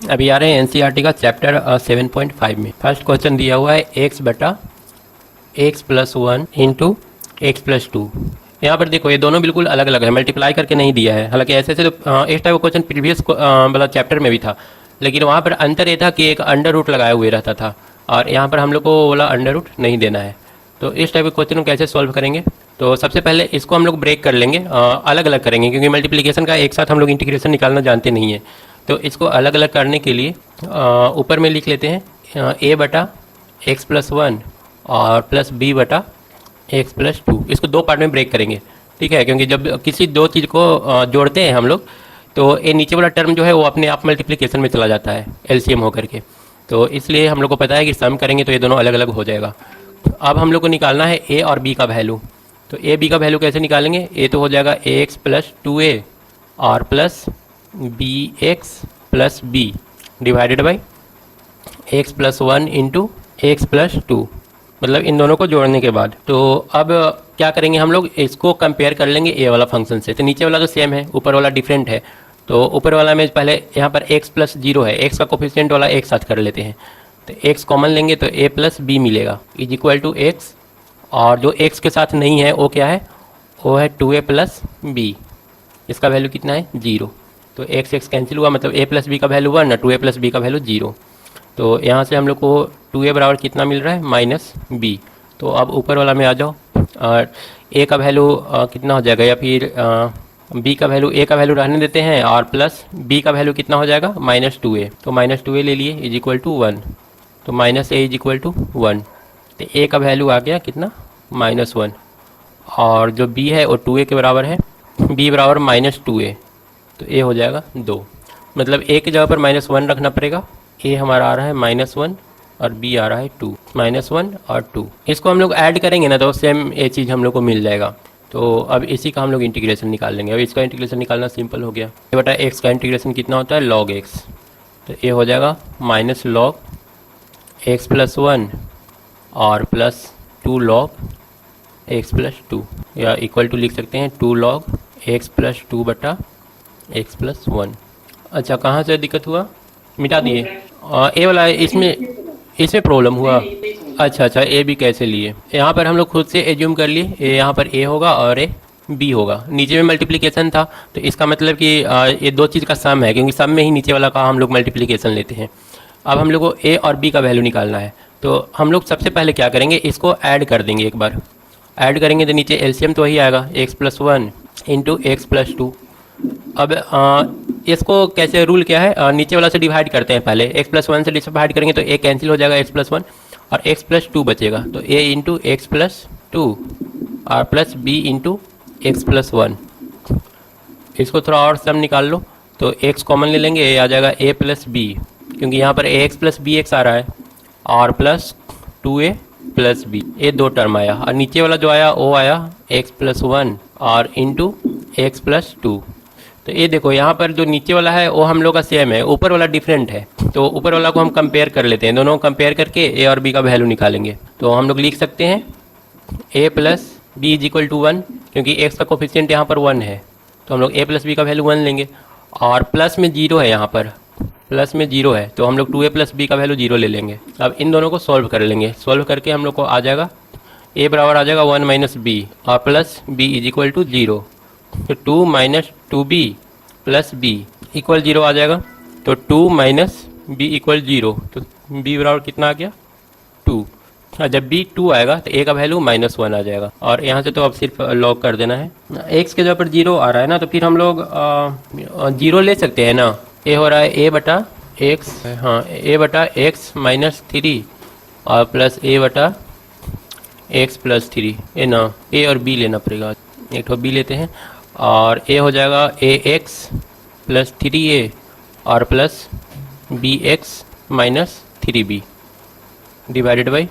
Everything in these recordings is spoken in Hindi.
अभी आ रहे हैं एनसीईआरटी का चैप्टर 7.5 में। फर्स्ट क्वेश्चन दिया हुआ है एक्स बटा x plus one into x plus to. यहाँ पर देखो ये दोनों बिल्कुल अलग अलग है, मल्टीप्लाई करके नहीं दिया है। हालांकि ऐसे तो इस टाइप का क्वेश्चन प्रीवियस मतलब चैप्टर में भी था, लेकिन वहाँ पर अंतर ये था कि एक अंडर रूट लगाए हुए रहता था और यहाँ पर हम लोग को वाला अंडर रूट नहीं देना है। तो इस टाइप के क्वेश्चन को कैसे सॉल्व करेंगे? तो सबसे पहले इसको हम लोग ब्रेक कर लेंगे, अलग अलग करेंगे, क्योंकि मल्टीप्लिकेशन का एक साथ हम लोग इंटीग्रेशन निकालना जानते नहीं है। तो इसको अलग अलग करने के लिए ऊपर में लिख लेते हैं ए बटा एक्स प्लस वन और प्लस बी बटा एक्स प्लस टू। इसको दो पार्ट में ब्रेक करेंगे, ठीक है, क्योंकि जब किसी दो चीज़ को जोड़ते हैं हम लोग तो ये नीचे वाला टर्म जो है वो अपने आप मल्टीप्लिकेशन में चला जाता है एलसीएम होकर के। तो इसलिए हम लोग को पता है कि सम करेंगे तो ये दोनों अलग अलग हो जाएगा। अब हम लोग को निकालना है ए और बी का वैल्यू। तो ए बी का वैल्यू कैसे निकालेंगे? ए तो हो जाएगा a x plus two a और plus b x plus b divided by x plus one into x plus two, मतलब इन दोनों को जोड़ने के बाद। तो अब क्या करेंगे हम लोग, इसको कंपेयर कर लेंगे ए वाला फंक्शन से। तो नीचे वाला तो सेम है, ऊपर वाला डिफरेंट है। तो ऊपर वाला में पहले यहाँ पर एक्स प्लस जीरो है, एक्स का कोफिशिएंट वाला एक साथ कर लेते हैं। तो एक्स कॉमन लेंगे तो ए प्लस बी मिलेगा इज इक्वल टू एक्स, और जो एक्स के साथ नहीं है वो क्या है, वो है टू ए प्लस बी। इसका वैल्यू कितना है? जीरो। तो एक्स एक्स कैंसिल हुआ, मतलब ए प्लस बी का वैल्यू वन और टू ए प्लस बी का वैल्यू जीरो। तो यहाँ से हम लोग को टू ए बराबर कितना मिल रहा है? Minus b. तो अब ऊपर वाला में आ जाओ, और ए का वैल्यू कितना हो जाएगा, या फिर बी का वैल्यू, ए का वैल्यू रहने देते हैं और प्लस बी का वैल्यू कितना हो जाएगा? Minus two a. तो माइनस टू ए ले लिए इज इक्वल टू वन। तो minus a is equal to one. तो ए का वैल्यू आ गया कितना? Minus one. और जो बी है वो टू ए के बराबर है, बी बराबर माइनस टू ए। तो ए हो जाएगा दो, मतलब ए की जगह पर माइनस वन रखना पड़ेगा। ए हमारा आ रहा है माइनस वन और बी आ रहा है टू, माइनस वन और टू। इसको हम लोग ऐड करेंगे ना तो सेम ये चीज़ हम लोग को मिल जाएगा। तो अब इसी का हम लोग इंटीग्रेशन निकाल लेंगे। अब इसका इंटीग्रेशन निकालना सिंपल हो गया। ये बटा एक्स का इंटीग्रेशन कितना होता है? Log x. तो ये हो जाएगा minus log x plus one और plus two log x plus two, या इक्वल टू लिख सकते हैं two log x plus two बटा एक्स प्लस वन। अच्छा, कहाँ से दिक्कत हुआ? मिटा दिए ए वाला, इसमें प्रॉब्लम हुआ। अच्छा, ए बी कैसे लिए? यहाँ पर हम लोग खुद से एज्यूम कर लिए, यहाँ पर ए होगा और ए बी होगा। नीचे में मल्टीप्लिकेशन था तो इसका मतलब कि ये दो चीज़ का सम है, क्योंकि सम में ही नीचे वाला का हम लोग मल्टीप्लिकेशन लेते हैं। अब हम लोग को ए और बी का वैल्यू निकालना है। तो हम लोग सबसे पहले क्या करेंगे, इसको ऐड कर देंगे। एक बार ऐड करेंगे तो नीचे एलसीएम तो वही आएगा, x plus one into x plus to. अब इसको कैसे, रूल क्या है, नीचे वाला से डिवाइड करते हैं पहले। एक्स प्लस वन से डिवाइड करेंगे तो ए कैंसिल हो जाएगा, एक्स प्लस वन और एक्स प्लस टू बचेगा। तो a into x plus two और plus b into x plus one. इसको थोड़ा और सम निकाल लो तो एक्स कॉमन ले लेंगे, ए आ जाएगा ए प्लस बी, क्योंकि यहाँ पर ए एक्स प्लस बी एक्स आ रहा है, और plus two a plus B. ये दो टर्म आया, और नीचे वाला जो आया वो आया एक्स प्लस वन और इंटू एक्स प्लस टू। तो ये देखो यहाँ पर जो नीचे वाला है वो हम लोग का सेम है, ऊपर वाला डिफरेंट है। तो ऊपर वाला को हम कंपेयर कर लेते हैं, दोनों कंपेयर करके ए और बी का वैल्यू निकालेंगे। तो हम लोग लिख सकते हैं a plus b is equal to one, क्योंकि एक्स का कोफिशिएंट यहाँ पर वन है। तो हम लोग ए प्लस बी का वैल्यू वन लेंगे, और प्लस में जीरो है, यहाँ पर प्लस में जीरो है तो हम लोग टू ए प्लस बी का वैल्यू जीरो ले लेंगे। अब इन दोनों को सॉल्व कर लेंगे। सॉल्व करके हम लोग को आ जाएगा ए बराबर आ जाएगा वन माइनस बी और plus b is equal to zero. तो two minus two b plus b equal zero आ जाएगा। तो two minus b equal zero, तो बी बराबर कितना आ गया? टू। और जब बी टू आएगा तो ए का वैल्यू माइनस वन आ जाएगा। और यहाँ से तो अब सिर्फ लॉग कर देना है। एक्स के जगह पर जीरो आ रहा है ना, तो फिर हम लोग जीरो ले सकते हैं ना। ए हो रहा है ए बटा एक्स, हाँ ए बटा एक्स माइनस थ्री और प्लस ए बटा एक्स प्लस थ्री। ए ना, ए और बी लेना पड़ेगा, एक तो बी लेते हैं, और ए हो जाएगा a x plus three a और plus b x minus three b divided by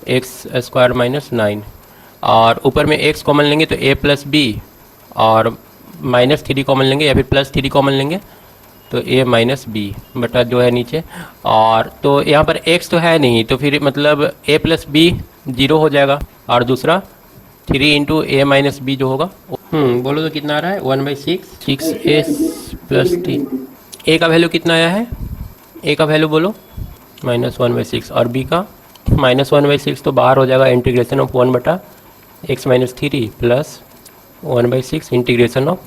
x square minus nine. और ऊपर में एक्स कॉमन लेंगे तो ए प्लस बी, और माइनस थ्री कॉमन लेंगे या फिर प्लस थ्री कॉमन लेंगे तो ए माइनस बी बटा जो है नीचे। और तो यहाँ पर एक्स तो है नहीं, तो फिर मतलब ए प्लस बी जीरो हो जाएगा, और दूसरा three into a minus b जो होगा, बोलो तो कितना आ रहा है? One by six, six a plus t. A का वैल्यू कितना आया है? ए का वैल्यू बोलो -1/6 और बी का -1/6 तो बाहर हो जाएगा integration of 1/x-3 plus 1/6 integration of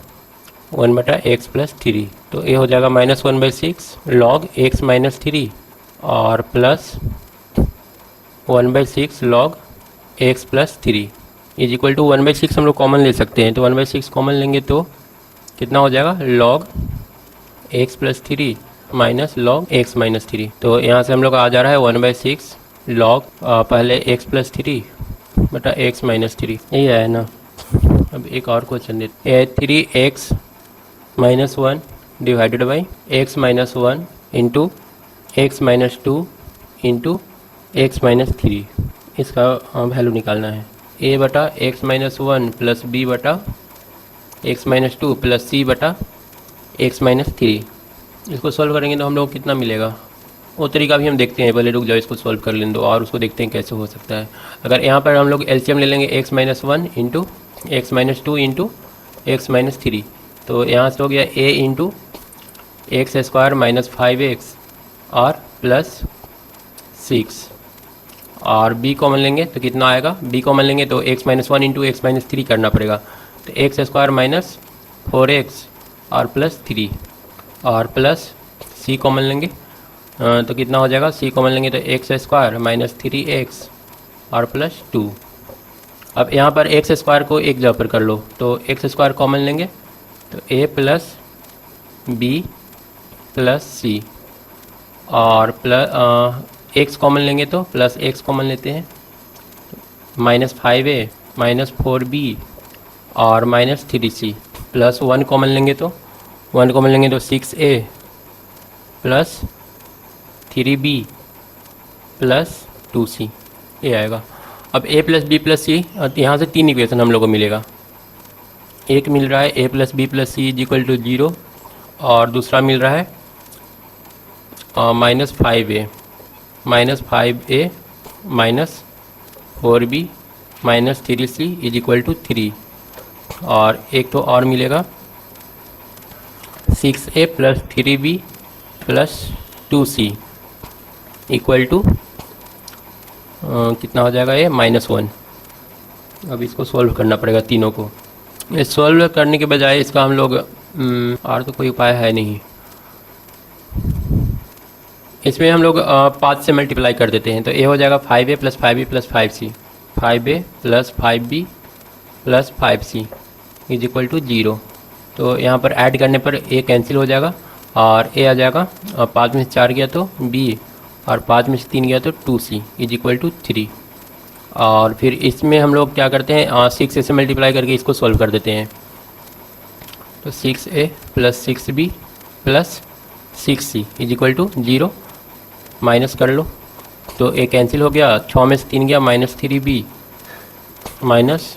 1/x+3। तो ये हो जाएगा -1/6 log x-3 और plus 1/6 log x+3 is equal to 1/6 हम लोग कॉमन ले सकते हैं। तो 1/6 कॉमन लेंगे तो कितना हो जाएगा log x+3 minus log x-3। तो यहाँ से हम लोग आ जा रहा है 1/6 log पहले x+3 बटा x-3, यही है ना। अब एक और क्वेश्चन देते हैं, 3x-1 divided by x-1 into x-2 into x-3, इसका वैल्यू निकालना है। a बटा x-1 प्लस b बटा x-2 प्लस c बटा x-3। इसको सॉल्व करेंगे तो हम लोग कितना मिलेगा, वो तरीका भी हम देखते हैं। पहले रुक जाओ, इसको सॉल्व कर लें दो और उसको देखते हैं कैसे हो सकता है। अगर यहाँ पर हम लोग एलसीएम ले लेंगे x-1 into x-2 into x-3, तो यहाँ से हो गया a into x² minus 5x और प्लस 6 और b कॉमन लेंगे तो कितना आएगा, b कॉमन लेंगे तो x-1 इंटू x-3 करना पड़ेगा। तो x² माइनस 4x और प्लस 3 और प्लस c कॉमन लेंगे तो कितना हो जाएगा, c कॉमन लेंगे तो x² माइनस 3x और प्लस 2। अब यहाँ पर x² को एक जगह पर कर लो तो x² कॉमन लेंगे तो a plus b plus c और प्लस x कॉमन लेंगे तो प्लस x कॉमन लेते हैं, -5a माइनस 4b और माइनस 3c प्लस 1 कॉमन लेंगे तो 6a plus 3b plus 2c, ये आएगा। अब a प्लस बी प्लस सी, यहाँ से 3 इक्वेशन हम लोग को मिलेगा। एक मिल रहा है a plus b plus c is equal to 0 और दूसरा मिल रहा है -5a minus 4b minus 3c is equal to 3 और एक तो और मिलेगा 6a plus 3b plus 2c equal to कितना हो जाएगा, ये -1। अब इसको सॉल्व करना पड़ेगा तीनों को। इस सॉल्व करने के बजाय इसका हम लोग और तो कोई उपाय है नहीं, इसमें हम लोग 5 से मल्टीप्लाई कर देते हैं। तो ये हो जाएगा 5a plus 5b plus 5c, 5a plus 5b plus 5c is equal to 0। तो यहाँ पर ऐड करने पर a कैंसिल हो जाएगा और a आ जाएगा, 5 में से 4 गया तो b और 5 में से 3 गया तो 2c इज इक्वल टू 3। और फिर इसमें हम लोग क्या करते हैं, 6a से मल्टीप्लाई करके इसको सॉल्व कर देते हैं। तो 6a plus 6b plus 6c is equal to 0, minus कर लो तो a कैंसिल हो गया, 6 में से 3 गया -3b minus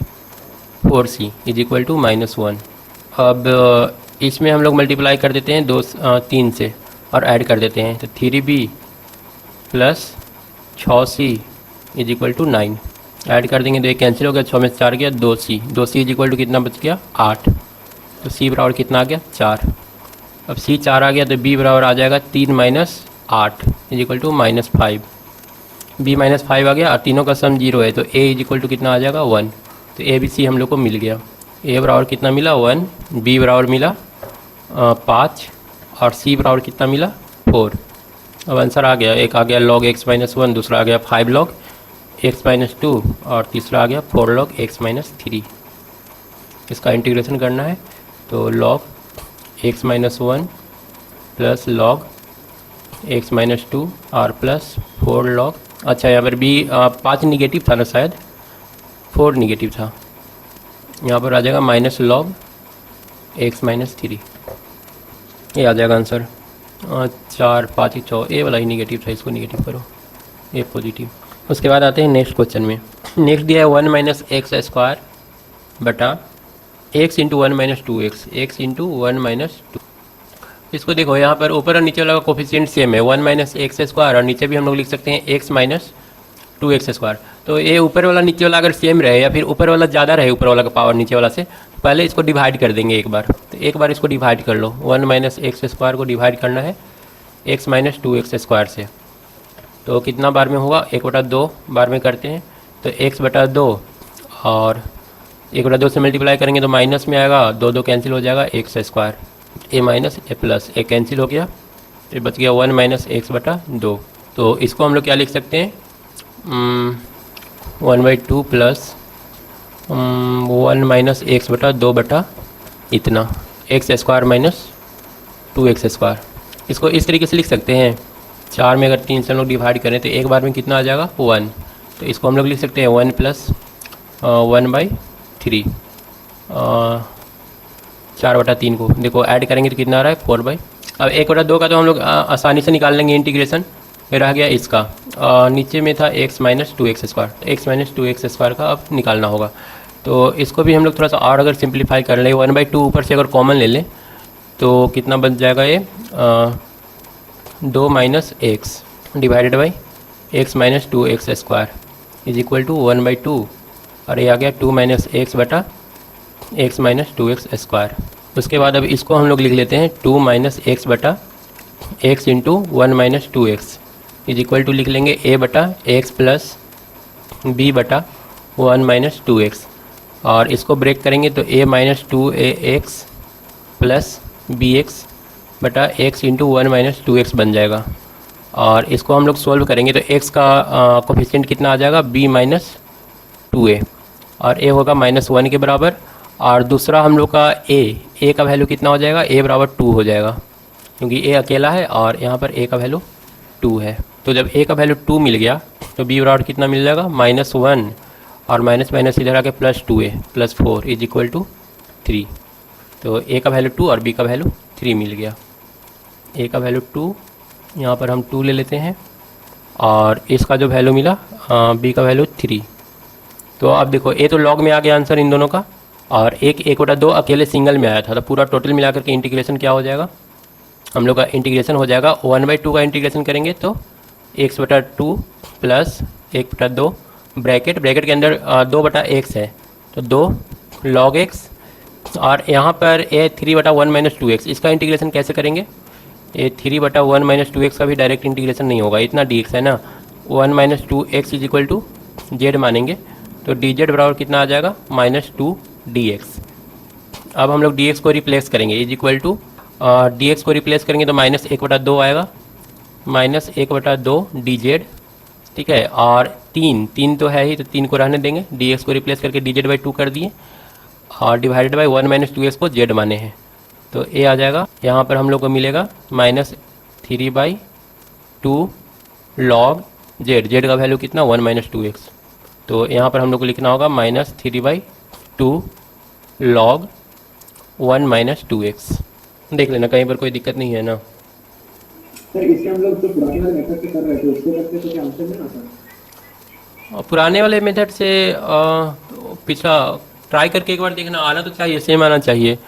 4c is equal to -1। अब इसमें हम लोग मल्टीप्लाई कर देते हैं 3 से और ऐड कर देते हैं। तो 3b plus 6c is equal to 9, add कर देंगे तो ये कैंसिल हो गया, 6 में से 4 गया 2c इज इक्वल टू कितना बच गया 8। तो c बराबर कितना आ गया 4। अब c 4 आ गया तो b बराबर आ जाएगा 3 minus 8 is equal to -5। b minus 5 आ गया और तीनों का सम 0 है तो a इज इक्वल टू कितना आ जाएगा 1। तो a b c हम लोग को मिल गया। a बराबर कितना मिला 1, b बराबर मिला 5 और c बराबर कितना मिला 4। अब आंसर आ गया, एक आ गया log x-1, दूसरा आ गया 5 log x-2 और तीसरा आ गया 4 log x-3। इसका इंटीग्रेशन करना है तो log x-1 plus log x-2 और प्लस 4 log, अच्छा यहाँ पर भी 5 निगेटिव था ना, शायद 4 निगेटिव था, यहाँ पर आ जाएगा -log x-3, ये आ जाएगा आंसर। 4 5 6, ए वाला ही निगेटिव था, इसको निगेटिव करो, ए पॉजिटिव। उसके बाद आते हैं नेक्स्ट क्वेश्चन में। नेक्स्ट दिया है 1 माइनस एक्स स्क्वायर बटा x into 1 minus 2x, x into 1 minus 2। इसको देखो यहाँ पर ऊपर और नीचे वाला का कोफिशिएंट सेम है, 1 माइनस एक्स स्क्वायर, और नीचे भी हम लोग लिख सकते हैं x माइनस 2x स्क्वायर। तो ये ऊपर वाला नीचे वाला अगर सेम रहे या फिर ऊपर वाला ज़्यादा रहे ऊपर वाला का पावर नीचे वाला से, तो पहले इसको डिवाइड कर देंगे एक बार। तो एक बार इसको डिवाइड कर लो, 1 माइनस एक्स स्क्वायर को डिवाइड करना है x minus to x square से। तो कितना बार में होगा, 1/2 बार में करते हैं तो x/2 और 1/2 से मल्टीप्लाई करेंगे तो माइनस में आएगा, 2 कैंसिल हो जाएगा, एक्स स्क्वायर, ए माइनस ए प्लस ए कैंसिल हो गया, फिर बच गया 1 माइनस x/2। तो इसको हम लोग क्या लिख सकते हैं, 1/2 प्लस 1 माइनस x/2 बटा इतना x square minus 2x square. इसको इस तरीके से लिख सकते हैं, 4 में अगर 3 से हम लोग डिवाइड करें तो एक बार में कितना आ जाएगा, 1। तो इसको हम लोग लिख सकते हैं 1 प्लस 1/3, 4/3 को देखो ऐड करेंगे तो कितना आ रहा है, 4/। अब 1/2 का तो हम लोग आसानी से निकाल लेंगे इंटीग्रेशन। फिर रह गया इसका, नीचे में था x माइनस 2x स्क्वायर, तो x माइनस 2x स्क्वायर का अब निकालना होगा। तो इसको भी हम लोग थोड़ा सा और अगर सिंप्लीफाई कर लें, 1/2 ऊपर से अगर कॉमन ले लें तो कितना बच जाएगा, ये 2 minus x divided by x minus 2x square is equal to 1/2, और ये आ गया 2 माइनस एक्स बटा एक्स माइनस 2x स्क्वायर। उसके बाद अब इसको हम लोग लिख लेते हैं 2 माइनस एक्स बटा x into 1 minus 2x is equal to लिख लेंगे a बटा एक्स प्लस b बटा 1 माइनस 2x, और इसको ब्रेक करेंगे तो a minus 2ax plus bx बटा x इंटू 1 माइनस 2x बन जाएगा। और इसको हम लोग सोल्व करेंगे तो x का कोफिशिएंट कितना आ जाएगा, b माइनस 2a, और a होगा -1 के बराबर। और दूसरा हम लोग का a का वैल्यू कितना हो जाएगा, a बराबर 2 हो जाएगा, क्योंकि a अकेला है और यहाँ पर a का वैल्यू 2 है। तो जब a का वैल्यू 2 मिल गया तो b बराबर कितना मिल जाएगा, -1, और माइनस माइनस इधर आके plus 2a plus 4 is equal to 3। तो a का वैल्यू 2 और b का वैल्यू 3 मिल गया। a का वैल्यू 2, यहाँ पर हम 2 ले लेते हैं, और इसका जो वैल्यू मिला b का वैल्यू 3। तो अब देखो a तो लॉग में आ गया आंसर इन दोनों का, और 1/2 अकेले सिंगल में आया था। तो पूरा टोटल मिलाकर के इंटीग्रेशन क्या हो जाएगा, हम लोग का इंटीग्रेशन हो जाएगा 1/2 का इंटीग्रेशन करेंगे तो x/2 प्लस 1/2 ब्रैकेट के अंदर 2/x है तो 2 log x, और यहाँ पर a 3/1 माइनस 2x, इसका इंटीग्रेशन कैसे करेंगे, ये 3/1 माइनस 2x का भी डायरेक्ट इंटीग्रेशन नहीं होगा, इतना dx है ना, 1 minus 2x is equal to z मानेंगे तो dz बराबर कितना आ जाएगा, -2dx। अब हम लोग dx को रिप्लेस करेंगे, इज इक्वल टू dx को रिप्लेस करेंगे तो -1/2 आएगा, -1/2 dz, ठीक है। और 3 तो है ही, तो 3 को रहने देंगे, dx को रिप्लेस करके dz/2 कर दिए, और डिवाइडेड बाई 1 माइनस 2x को z माने हैं, तो a आ जाएगा। यहाँ पर हम लोग को मिलेगा -3/2 log z का वैल्यू कितना, 1 माइनस 2x। तो यहाँ पर हम लोग को लिखना होगा -3/2 log 1 माइनस 2x। देख लेना कहीं पर कोई दिक्कत नहीं है ना। सर इसके हम लोग जो पुराने वाले मेथड से कर रहे थे उसको करते तो क्या आंसर नहीं आता? पुराने वाले मेथड से पिछला ट्राई करके एक बार देखना, आना तो चाहिए, सेम आना चाहिए।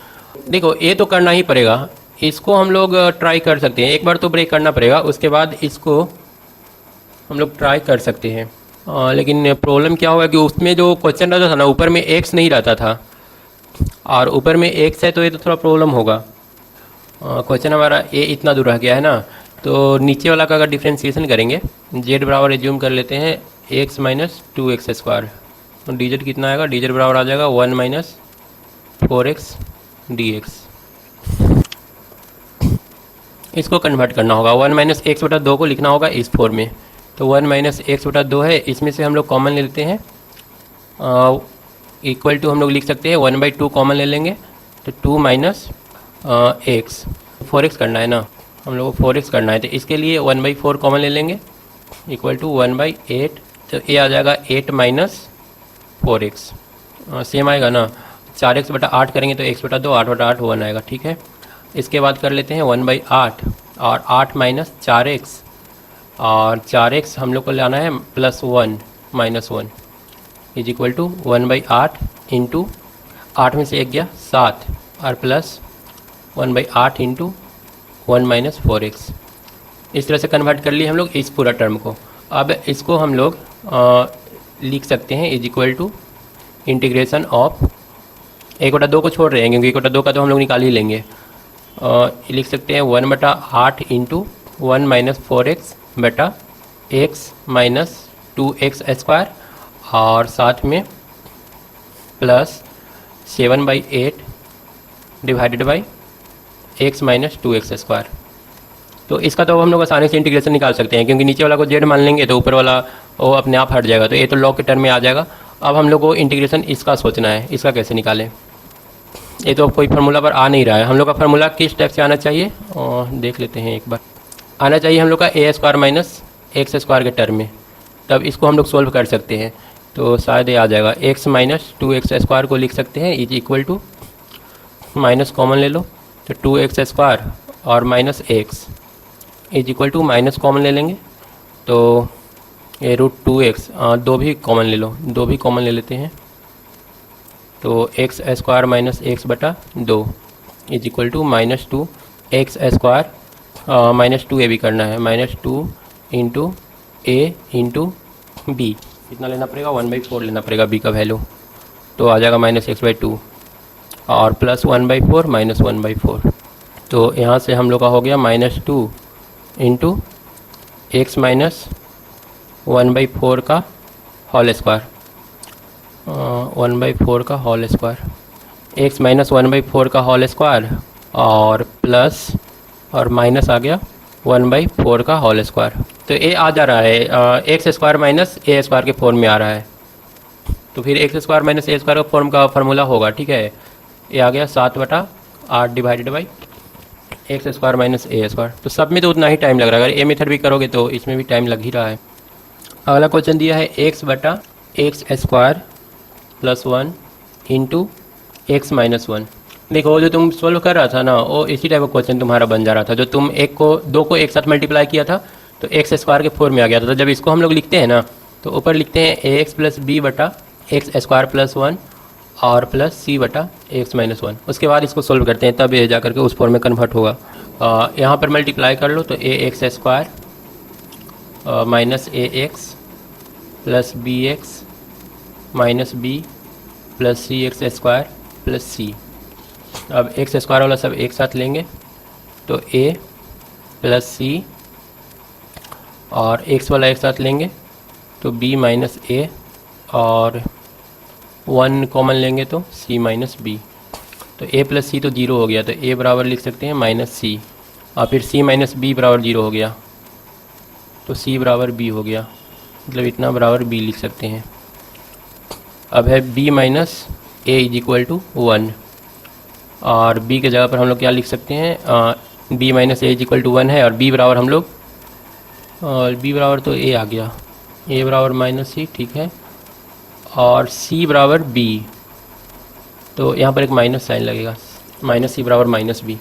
देखो ये तो करना ही पड़ेगा, इसको हम लोग ट्राई कर सकते हैं, एक बार तो ब्रेक करना पड़ेगा, उसके बाद इसको हम लोग ट्राई कर सकते हैं। लेकिन प्रॉब्लम क्या होगा कि उसमें जो क्वेश्चन रहता था ना, ऊपर में एक्स नहीं रहता था, और ऊपर में एक्स है तो ये तो थोड़ा प्रॉब्लम होगा। क्वेश्चन हमारा ए इतना दूर रह गया है ना, तो नीचे वाला का अगर डिफ्रेंशिएशन करेंगे, जेड बराबर एज्यूम कर लेते हैं एक्स माइनस 2x स्क्वायर, तो dz कितना आएगा, dz बराबर आ जाएगा 1 माइनस 4x dx। इसको कन्वर्ट करना होगा, 1 माइनस x/2 को लिखना होगा इस फॉर्म में, तो 1 माइनस x/2 है, इसमें से हम लोग कॉमन ले लेते हैं, इक्वल टू हम लोग लिख सकते हैं 1/2 कॉमन ले लेंगे तो 2 माइनस x, 4x करना है ना, हम लोग को 4x करना है, तो इसके लिए 1/4 कॉमन ले लेंगे इक्वल टू 1/8, तो ये आ जाएगा 8 माइनस 4x, सेम आएगा ना, 4x/8 करेंगे तो x/2, 8/8 1 आएगा, ठीक है। इसके बाद कर लेते हैं 1/8 और 8 माइनस 4x, और 4x हम लोग को लाना है +1 -1 इज इक्वल टू 1/8 इंटू 8 में से 1 गया 7 और प्लस 1/8 इंटू 1 माइनस 4x। इस तरह से कन्वर्ट कर लिए हम लोग इस पूरा टर्म को। अब इसको हम लोग लिख सकते हैं is equal to integration of 1/2 को छोड़ रहे हैं क्योंकि 1/2 का तो हम लोग निकाल ही लेंगे, लिख सकते हैं 1/8 इंटू 1 माइनस 4x बटा x माइनस 2x स्क्वायर और साथ में plus 7/8 divided by x minus 2x square. तो इसका तो हम लोग आसानी से इंटीग्रेशन निकाल सकते हैं, क्योंकि नीचे वाला को z मान लेंगे तो ऊपर वाला वो अपने आप हट जाएगा, तो ये तो लॉग के टर्म में आ जाएगा। अब हम लोग को इंटीग्रेशन इसका सोचना है, इसका कैसे निकालें। ये तो कोई फार्मूला पर आ नहीं रहा है। हम लोग का फार्मूला किस टाइप से आना चाहिए और देख लेते हैं एक बार। आना चाहिए हम लोग का ए स्क्वायर माइनस एक्स स्क्वायर के टर्म में, तब इसको हम लोग सोल्व कर सकते हैं। तो शायद ये आ जाएगा x माइनस 2x स्क्वायर को लिख सकते हैं is equal to, minus common ले लो तो 2x स्क्वायर और minus x is equal to, minus common ले लेंगे तो ये √2x, दो भी कॉमन ले लो, दो भी कॉमन ले लेते हैं तो x स्क्वायर माइनस एक्स बटा 2 is equal to minus 2x square, minus 2a भी करना है, minus 2 into a into b. कितना लेना पड़ेगा, 1/4 लेना पड़ेगा b का वैल्यू, तो आ जाएगा माइनस x/2 और प्लस 1/4 माइनस 1/4। तो यहाँ से हम लोग का हो गया माइनस 2 इंटू एक्स माइनस 1/4 का होल स्क्वायर, 1/4 का होल स्क्वायर, x माइनस 1/4 का होल स्क्वायर और प्लस और माइनस आ गया 1/4 का होल स्क्वायर। तो ये आ जा रहा है एक्स स्क्वायर माइनस ए स्क्वायर के फॉर्म में आ रहा है। तो फिर एक्स स्क्वायर माइनस ए स्क्वायर का फॉर्म का फार्मूला होगा, ठीक है। ये आ गया 7/8 divided by x square minus A square. तो सब में तो उतना ही टाइम लग रहा है, अगर ए मेथड भी करोगे तो इसमें भी टाइम लग ही रहा है। अगला क्वेश्चन दिया है x बटा x square plus 1 into x minus 1। देखो जो तुम सोल्व कर रहा था ना, वो इसी टाइप का क्वेश्चन तुम्हारा बन जा रहा था। जो तुम दो को एक साथ मल्टीप्लाई किया था तो एक्स स्क्वायर के फॉर्म में आ गया था। तो जब इसको हम लोग लिखते हैं ना तो ऊपर लिखते हैं ax प्लस बी बटा एक्स स्क्वायर प्लस 1 और प्लस सी बटा एक्स माइनस 1। उसके बाद इसको सोल्व करते हैं, तब ये जा करके उस फॉर्म में कन्वर्ट होगा। यहाँ पर मल्टीप्लाई कर लो तो ax square minus ax plus bx minus b plus cx square plus c। अब एक्स स्क्वायर वाला सब एक साथ लेंगे तो a प्लस c और x वाला एक साथ लेंगे तो b माइनस a और 1 कॉमन लेंगे तो c माइनस b। तो a प्लस सी तो 0 हो गया, तो a बराबर लिख सकते हैं माइनस c और फिर c माइनस b बराबर 0 हो गया तो c बराबर b हो गया, मतलब इतना बराबर b लिख सकते हैं। अब है b minus a is equal to 1 और b के जगह पर हम लोग क्या लिख सकते हैं, b minus a is equal to 1 है और b बराबर हम लोग, और b बराबर तो a आ गया, a बराबर माइनस c, ठीक है, और c बराबर b। तो यहाँ पर एक माइनस साइन लगेगा, माइनस c बराबर माइनस b।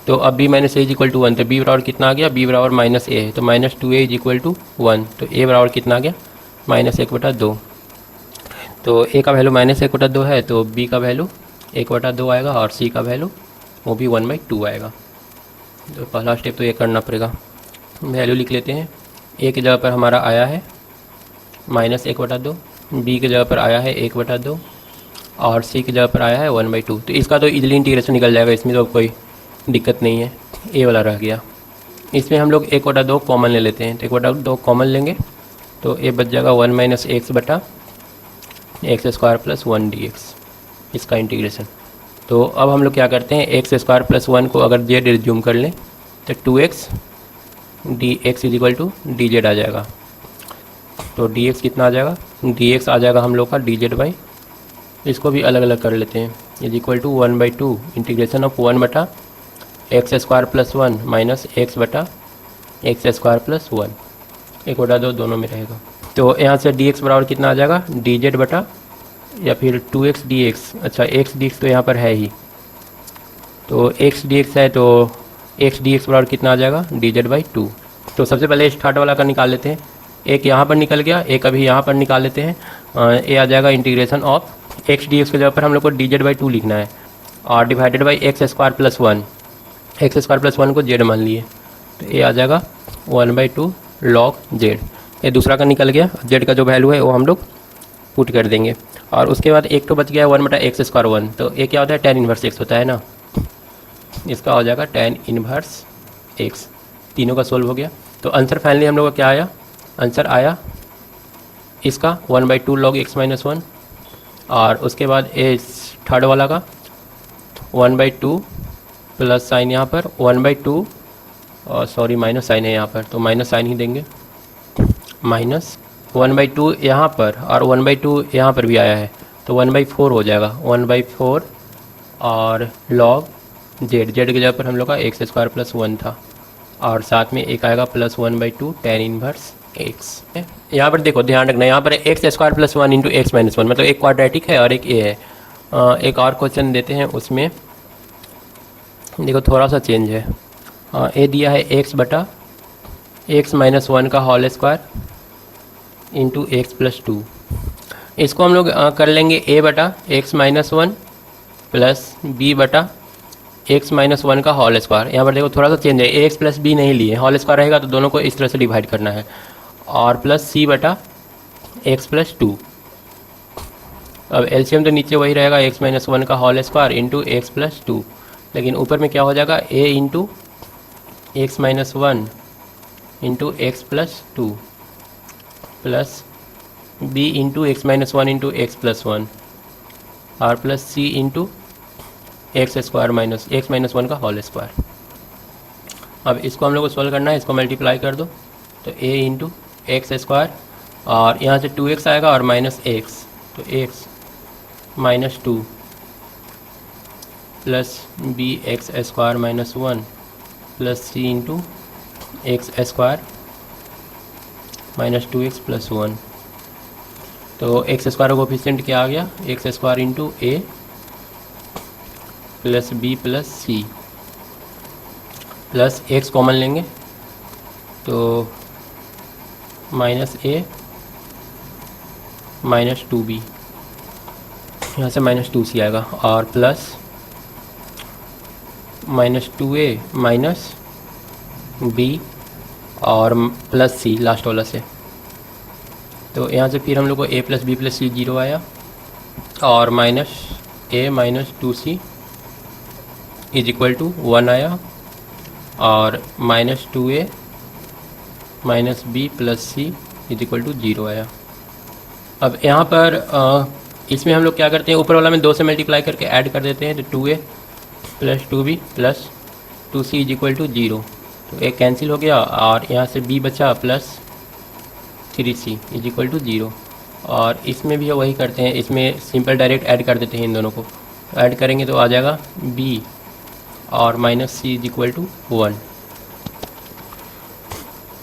तो अब b minus a is equal to 1, तो b बराबर कितना आ गया, b बराबर माइनस a है तो minus 2a is equal to 1। तो a बराबर कितना आ गया, माइनस 1/2। तो a का वैल्यू माइनस 1/2 है तो b का वैल्यू 1/2 आएगा और c का वैल्यू वो भी 1/2 आएगा। तो पहला स्टेप तो ये करना पड़ेगा। वैल्यू लिख लेते हैं, a की जगह पर हमारा आया है माइनस 1/2, b की जगह पर आया है 1/2 और c की जगह पर आया है 1/2। तो इसका तो इजीली इंटीग्रेशन निकल जाएगा, इसमें तो कोई दिक्कत नहीं है। a वाला रह गया, इसमें हम लोग 1/2 कॉमन ले लेते हैं, तो 1/2 कॉमन लेंगे तो a बच जाएगा 1 माइनस एक्स बटा एक्स स्क्वायर प्लस 1 dx, इसका इंटीग्रेशन। तो अब हम लोग क्या करते हैं, एक्स स्क्वायर प्लस 1 को अगर z रिज्यूम कर लें तो 2x dx is equal to dz आ जाएगा। तो dx कितना आ जाएगा, dx आ जाएगा हम लोग का dz बाई, इसको भी अलग अलग कर लेते हैं, is equal to 1/2 integration of 1 बटा x square plus 1 minus x बटा एक्स स्क्वायर प्लस 1, 1/2 दोनों में रहेगा। तो यहाँ से dx बराबर कितना आ जाएगा, dz बटा या फिर 2x dx, अच्छा x dx तो यहाँ पर है ही, तो x dx है तो x dx बराबर कितना आ जाएगा, dz बाई 2। तो सबसे पहले स्टार्ट वाला का निकाल लेते हैं, एक यहाँ पर निकल गया, एक अभी यहाँ पर निकाल लेते हैं। ये आ जाएगा इंटीग्रेशन ऑफ x dx के जगह पर हम लोग को dz बाई 2 लिखना है और divided by x square plus 1, x square plus 1 को z मान लिए, तो ये आ जाएगा 1/2 log z। ये दूसरा का निकल गया, z का जो वैल्यू है वो हम लोग पुट कर देंगे और उसके बाद एक तो बच गया 1 बटा एक्स स्क्वायर 1, तो ये क्या होता है, tan इनवर्स x होता है ना, इसका हो जाएगा tan इनवर्स x। तीनों का सोल्व हो गया। तो आंसर फाइनली हम लोग का क्या आया, आंसर आया इसका 1/2 log x माइनस 1, और उसके बाद इस थर्ड वाला का 1/2 प्लस साइन यहाँ पर 1/2, और सॉरी माइनस साइन है यहाँ पर, तो माइनस साइन ही देंगे, माइनस 1/2 यहाँ पर और 1/2 यहाँ पर भी आया है, तो 1/4 हो जाएगा, 1/4 और log z की जगह पर हम लोग का x² + 1 था, और साथ में एक आएगा प्लस 1/2 tan इनवर्स x। यहाँ पर देखो ध्यान रखना, यहाँ पर x² + 1 × x - 1, मतलब एक क्वाड्रेटिक है और एक a है। एक और क्वेश्चन देते हैं, उसमें देखो थोड़ा सा चेंज है। a दिया है x बटा x - 1 का होल स्क्वायर इंटू x + 2। इसको हम लोग कर लेंगे a बटा x - 1 प्लस b बटा x - 1 का होल स्क्वायर। यहाँ पर देखो थोड़ा सा चेंज है, ax + b नहीं लिए, होल स्क्वायर रहेगा तो दोनों को इस तरह से डिवाइड करना है, और प्लस c बटा x + 2। अब एलसीएम तो नीचे वही रहेगा, x - 1 का होल स्क्वायर इंटू x + 2, लेकिन ऊपर में क्या हो जाएगा, a into x - 1 into x + 2 plus b into x - 1 into x + 1 और प्लस c इंटू x² - 1 का होल स्क्वायर। अब इसको हम लोग को सॉल्व करना है, इसको मल्टीप्लाई कर दो, तो a इंटू x² और यहाँ से 2x आएगा और माइनस x, तो x - 2 plus bx² - 1 plus c into x² - 2x + 1। तो x² का कोफिशिएंट क्या आ गया, x² into a plus b plus c plus x common लेंगे, तो -a - 2b, यहाँ से -2c आएगा, और प्लस -2a माइनस b और प्लस c लास्ट वाला से। तो यहाँ से फिर हम लोग को a + b + c 0 आया, और -a - 2c = 1 आया, और -2a - b + c = 0 आया। अब यहाँ पर इसमें हम लोग क्या करते हैं, ऊपर वाला में 2 से मल्टीप्लाई करके ऐड कर देते हैं, तो 2a + 2b + 2c = 0, तो एक कैंसिल हो गया, और यहाँ से b बचा प्लस 3c = 0। और इसमें भी वही करते हैं, इसमें सिंपल डायरेक्ट ऐड कर देते हैं इन दोनों को, ऐड करेंगे तो आ जाएगा b और -c = 1।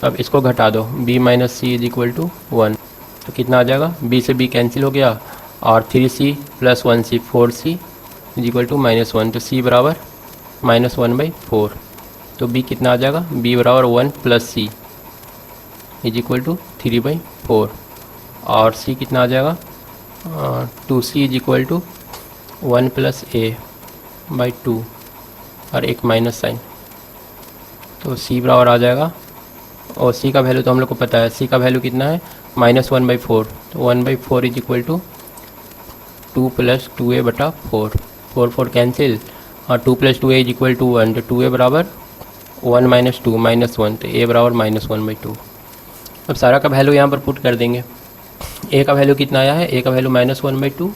अब इसको घटा दो, b - c = 1, तो कितना आ जाएगा, b से b कैंसिल हो गया, और 3c + 1c 4c = -1, तो c बराबर -1/4, तो b कितना आ जाएगा, b बराबर 1 + c = 3/4, और c कितना आ जाएगा, 2c = 1 + a/2 और एक माइनस साइन, तो c बराबर आ जाएगा, और c का वैल्यू तो हम लोग को पता है, c का वैल्यू कितना है, -1/4, तो 1/4 = 2 + 2a/4, 4 कैंसिल, और 2 + 2a = 1, तो 2a बराबर 1 - 2 -1, तो a बराबर -1/2। अब सारा का वैल्यू यहाँ पर पुट कर देंगे। a का वैल्यू कितना आया है, a का वैल्यू -1/2,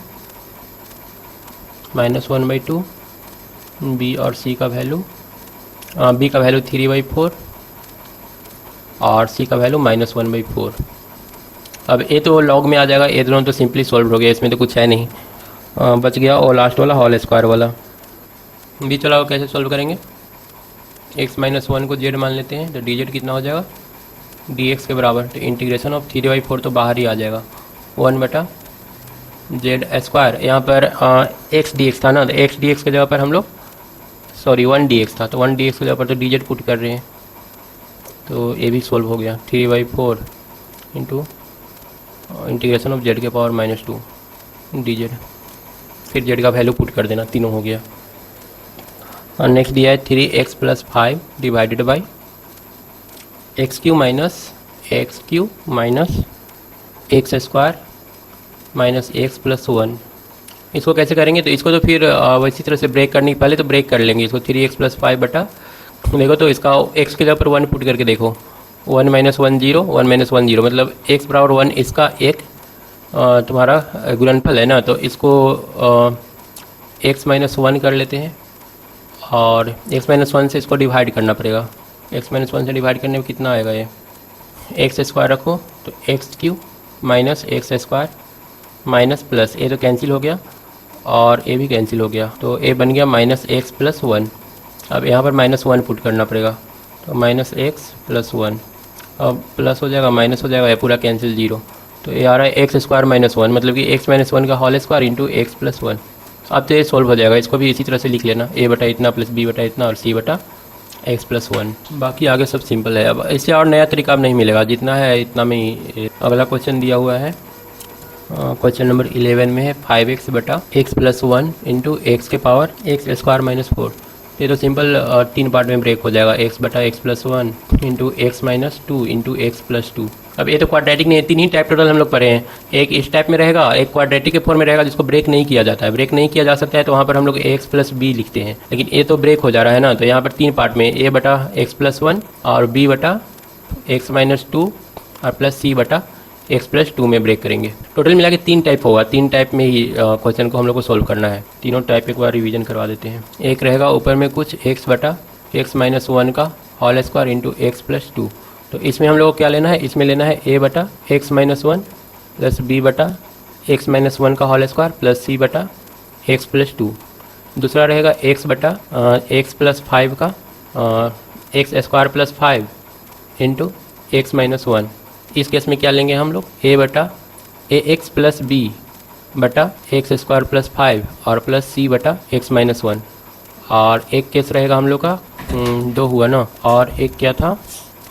b और c का वैल्यू, b का वैल्यू 3/4 और c का वैल्यू -1/4। अब a तो लॉग में आ जाएगा, a दोनों तो सिंपली सॉल्व हो गया, इसमें तो कुछ है नहीं, बच गया और लास्ट वाला होल स्क्वायर वाला। b चलाओ कैसे सॉल्व करेंगे, x - 1 को z मान लेते हैं, तो dz कितना हो जाएगा, dx के बराबर, तो इंटीग्रेशन ऑफ 3/4 तो बाहर ही आ जाएगा, 1/z²। यहाँ पर x dx था ना, तो x dx की जगह पर हम लोग 1 dx था, तो 1 dx की जगह पर तो dz पुट कर रहे हैं, तो ये भी सॉल्व हो गया, 3/4 इंटू इंटीग्रेशन ऑफ z के पावर -2 dz, फिर z का वैल्यू पुट कर देना, तीनों हो गया। और नेक्स्ट दिया है 3x + 5 divided by x³ - x³ - x² -x + 1। इसको कैसे करेंगे, तो इसको तो फिर वैसी तरह से ब्रेक करने के पहले तो ब्रेक कर लेंगे इसको, 3x + 5 बटा देखो तो इसका x के ऊपर 1 पुट करके देखो, 1 - 1 0, 1 - 1 0, मतलब x बराबर 1 इसका एक तुम्हारा गुणनफल है ना, तो इसको x - 1 कर लेते हैं और x - 1 से इसको डिवाइड करना पड़ेगा। x - 1 से डिवाइड करने में कितना आएगा, ये एक्स स्क्वायर रखो तो x³ minus x square minus plus a तो कैंसिल हो गया और ए भी कैंसिल हो गया, तो ए बन गया -x + 1। अब यहाँ पर -1 पुट करना पड़ेगा, तो -x + 1, अब प्लस हो जाएगा माइनस हो जाएगा, ये पूरा कैंसिल 0, तो ये आ रहा है x² - 1, मतलब कि x - 1 का होल स्क्वायर इंटू x + 1। अब तो ये सोल्व हो जाएगा, इसको भी इसी तरह से लिख लेना, a बटा इतना प्लस b बटा इतना और c बटा x + 1। बाकी आगे सब सिंपल है। अब इससे और नया तरीका अब नहीं मिलेगा, जितना है इतना में ही। अगला क्वेश्चन दिया हुआ है, क्वेश्चन नंबर 11 में है 5x बटा x + 1 इंटू एक्स के पावर x² - 4। ये तो सिंपल 3 पार्ट में ब्रेक हो जाएगा, x बटा x + 1 into x - 2 into x + 2। अब ये तो क्वाड्रेटिक नहीं है, 3 ही टाइप टोटल हम लोग पढ़े हैं, एक इस टाइप में रहेगा, एक क्वाड्रेटिक के फॉर्म में रहेगा जिसको ब्रेक नहीं किया जाता है। ब्रेक नहीं किया जा सकता है तो वहाँ पर हम लोग x + b लिखते हैं, लेकिन ये तो ब्रेक हो जा रहा है ना, तो यहाँ पर 3 पार्ट में a बटा x + 1 और b बटा x - 2 और प्लस c बटा x + 2 में ब्रेक करेंगे। टोटल मिला के 3 टाइप होगा, 3 टाइप में ही क्वेश्चन को हम लोग को सोल्व करना है। तीनों टाइप एक बार रिवीजन करवा देते हैं। एक रहेगा ऊपर में कुछ x बटा x - 1 का होल स्क्वायर इंटू x + 2, तो इसमें हम लोग को क्या लेना है, इसमें लेना है a बटा x - 1 प्लस b बटा x - 1 का होल स्क्वायर प्लस c बटा x + 2। दूसरा रहेगा x बटा x + 5 का x² + 5 इंटू x - 1। इस केस में क्या लेंगे हम लोग, a बटा ax प्लस b बटा x² + 5 और प्लस c बटा x - 1। और एक केस रहेगा हम लोग का 2 हुआ ना, और एक क्या था,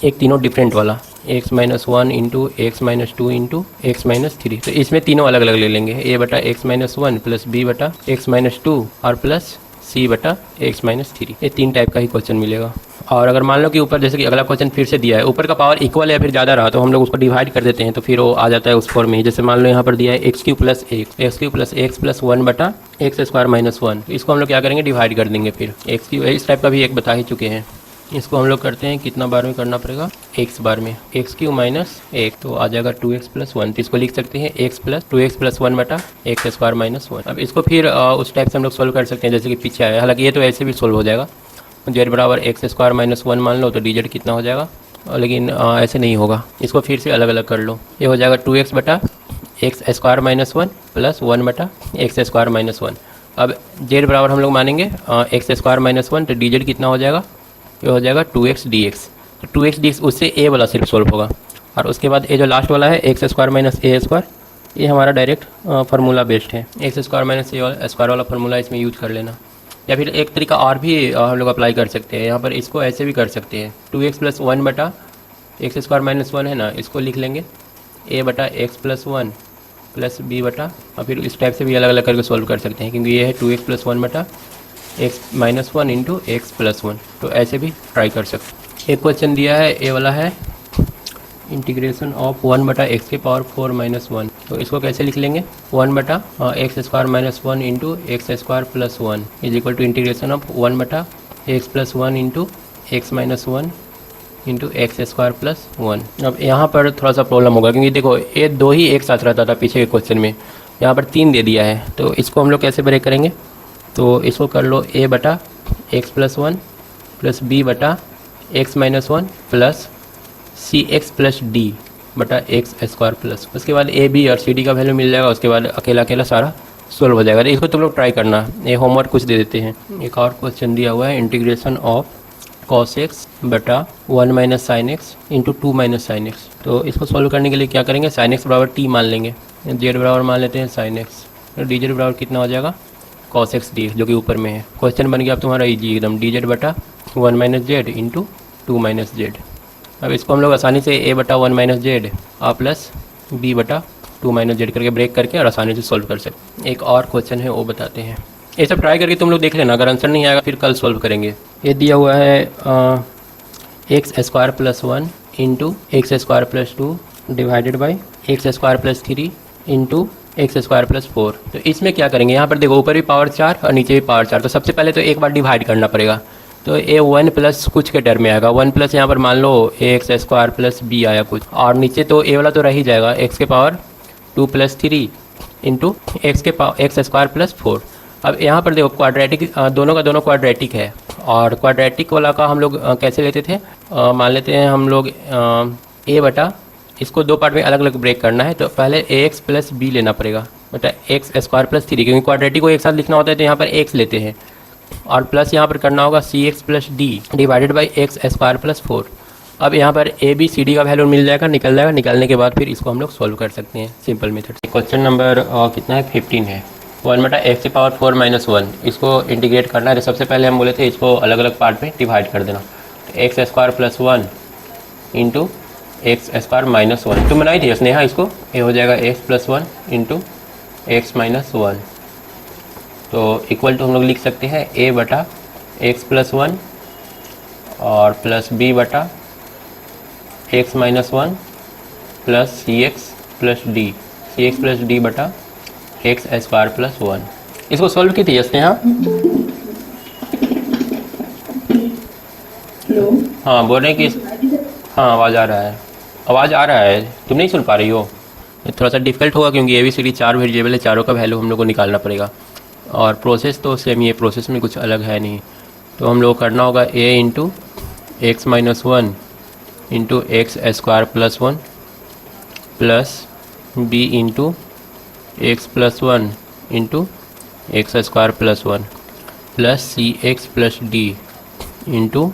एक तीनों डिफरेंट वाला x - 1 into x - 2 into x - 3। तो इसमें तीनों अलग अलग ले लेंगे, a बटा x - 1 प्लस b बटा x - 2 और प्लस c बटा x - 3। ये 3 टाइप का ही क्वेश्चन मिलेगा। और अगर मान लो कि ऊपर जैसे कि अगला क्वेश्चन फिर से दिया है, ऊपर का पावर इक्वल या फिर ज़्यादा रहा तो हम लोग उसको डिवाइड कर देते हैं, तो फिर वो आ जाता है उस फॉर्म में ही। जैसे मान लो यहाँ पर दिया है x³ + x + 1 बटा x² - 1, तो इसको हम लोग क्या करेंगे, डिवाइड कर देंगे। फिर x³ इस टाइप का भी एक बता ही चुके हैं, इसको हम लोग करते हैं कितना बार में करना पड़ेगा, x बार में, x³ - 1 तो आ जाएगा 2x + 1, तो इसको लिख सकते हैं x + 2x + 1 बटा x² - 1। अब इसको फिर उस टाइप से हम लोग सोल्व कर सकते हैं जैसे कि पीछे आया, हालांकि ये तो ऐसे भी सोल्व हो जाएगा। z बराबर x² - 1 मान लो तो dz कितना हो जाएगा, लेकिन ऐसे नहीं होगा, इसको फिर से अलग अलग कर लो। ये हो जाएगा 2x बटा x² - 1 प्लस 1 बटा x² - 1। अब z बराबर हम लोग मानेंगे x² - 1, तो dz कितना हो जाएगा, ये हो जाएगा 2x dx। तो 2x dx उससे a वाला सिर्फ सोल्व होगा, और उसके बाद ये जो लास्ट वाला है x² - a², ये हमारा डायरेक्ट फार्मूला बेस्ड है, x² - a² वाला फार्मूला इसमें यूज कर लेना। या फिर एक तरीका और भी हम लोग अप्लाई कर सकते हैं, यहाँ पर इसको ऐसे भी कर सकते हैं, 2x + 1 बटा x² - 1 है ना, इसको लिख लेंगे a बटा x + 1 प्लस b बटा, और फिर इस टाइप से भी अलग अलग करके सोल्व कर सकते हैं, क्योंकि ये है 2x + 1 बटा x - 1 इंटू x + 1, तो ऐसे भी ट्राई कर सकते हैं। एक क्वेश्चन दिया है, ए वाला है इंटीग्रेशन ऑफ 1 बटा x के पावर 4 - 1, तो इसको कैसे लिख लेंगे, 1 बटा x² - 1 into x² + 1 is equal to integration of 1 बटा x + 1 into x - 1 into x² + 1। अब यहाँ पर थोड़ा सा प्रॉब्लम होगा, क्योंकि देखो ये 2 ही एक साथ रहता था पीछे के क्वेश्चन में, यहाँ पर 3 दे दिया है, तो इसको हम लोग कैसे ब्रेक करेंगे, तो इसको कर लो a बटा x + 1 प्लस b बटा x - 1 plus cx plus d बटा x² प्लस, उसके बाद a b और c d का वैल्यू मिल जाएगा, उसके बाद अकेला अकेला सारा सोल्व हो जाएगा। तो इसको तुम लोग ट्राई करना, ये होमवर्क कुछ दे देते हैं। एक और क्वेश्चन दिया हुआ है, इंटीग्रेशन ऑफ cos x बटा 1 - sin x into 2 - sin x, तो इसको सोल्व करने के लिए क्या करेंगे, sin x बराबर t मान लेंगे, z बराबर मान लेते हैं sin x, तो dz बराबर कितना हो जाएगा, cos x dx, जो कि ऊपर में है। क्वेश्चन बन गया अब तुम्हारा इजी एकदम, dz बटा 1 - z इंटू 2 - z। अब इसको हम लोग आसानी से a बटा 1 - z और प्लस b बटा 2 - z करके ब्रेक करके और आसानी से सोल्व कर सकते। एक और क्वेश्चन है वो बताते हैं, ये सब ट्राई करके तुम लोग देख लेना, अगर आंसर नहीं आएगा फिर कल सोल्व करेंगे। ये दिया हुआ है x² + 1 into x² + 2 divided by x² + 3 into x² + 4। तो इसमें क्या करेंगे, यहाँ पर देखो ऊपर भी पावर 4 और नीचे भी पावर 4, तो सबसे पहले तो एक बार डिवाइड करना पड़ेगा, तो ए 1 प्लस कुछ के टर्म में आएगा। 1 प्लस यहाँ पर मान लो एक्स स्क्वायर प्लस बी आया कुछ, और नीचे तो ए वाला तो रह ही जाएगा, एक्स के power 2 plus 3 into x square plus 4। अब यहाँ पर देखो क्वाड्रेटिक, दोनों का दोनों क्वाड्रेटिक है, और क्वाड्रेटिक वाला का हम लोग कैसे लेते थे, मान लेते हैं हम लोग ए बटा, इसको दो पार्ट में अलग अलग ब्रेक करना है, तो पहले ए एक्स प्लस बी लेना पड़ेगा बटा एक्स स्क्वायर प्लस 3, क्योंकि क्वाड्रेटिक को एक साथ लिखना होता है तो यहाँ पर एक्स लेते हैं, और प्लस यहाँ पर करना होगा c x plus d divided by x square plus 4। अब यहाँ पर ए बी सी डी का वैल्यू मिल जाएगा, निकल जाएगा, निकलने के बाद फिर इसको हम लोग सॉल्व कर सकते हैं सिंपल मेथड। क्वेश्चन नंबर कितना है 15 है। 1 बटा एक्स की पावर 4 माइनस 1, इसको इंटीग्रेट करना है। तो सबसे पहले हम बोले थे इसको अलग अलग पार्ट में डिवाइड कर देना, तो x square plus 1 into x square minus 1, तुम बनाई थी स्नेहा इसको, ये हो जाएगा x plus 1 into x minus 1, तो इक्वल टू हम लोग लिख सकते हैं ए बटा एक्स प्लस 1 और प्लस बी बटा x minus 1 plus c x plus d बटा एक्स स्क्वायर प्लस 1। इसको सॉल्व की थी स्नेहा? हेलो, हाँ बोल रहे हैं कि हाँ आवाज़ आ रहा है, तुम नहीं सुन पा रही हो? थोड़ा सा डिफिकल्ट होगा क्योंकि a b c d 4 variable है, चारों का वैल्यू हम लोग को निकालना पड़ेगा, और प्रोसेस तो सेम ही है, प्रोसेस में कुछ अलग है नहीं। तो हम लोग करना होगा a into x minus 1 into x square plus 1 plus b into x plus 1 into x square plus 1 plus c x plus d into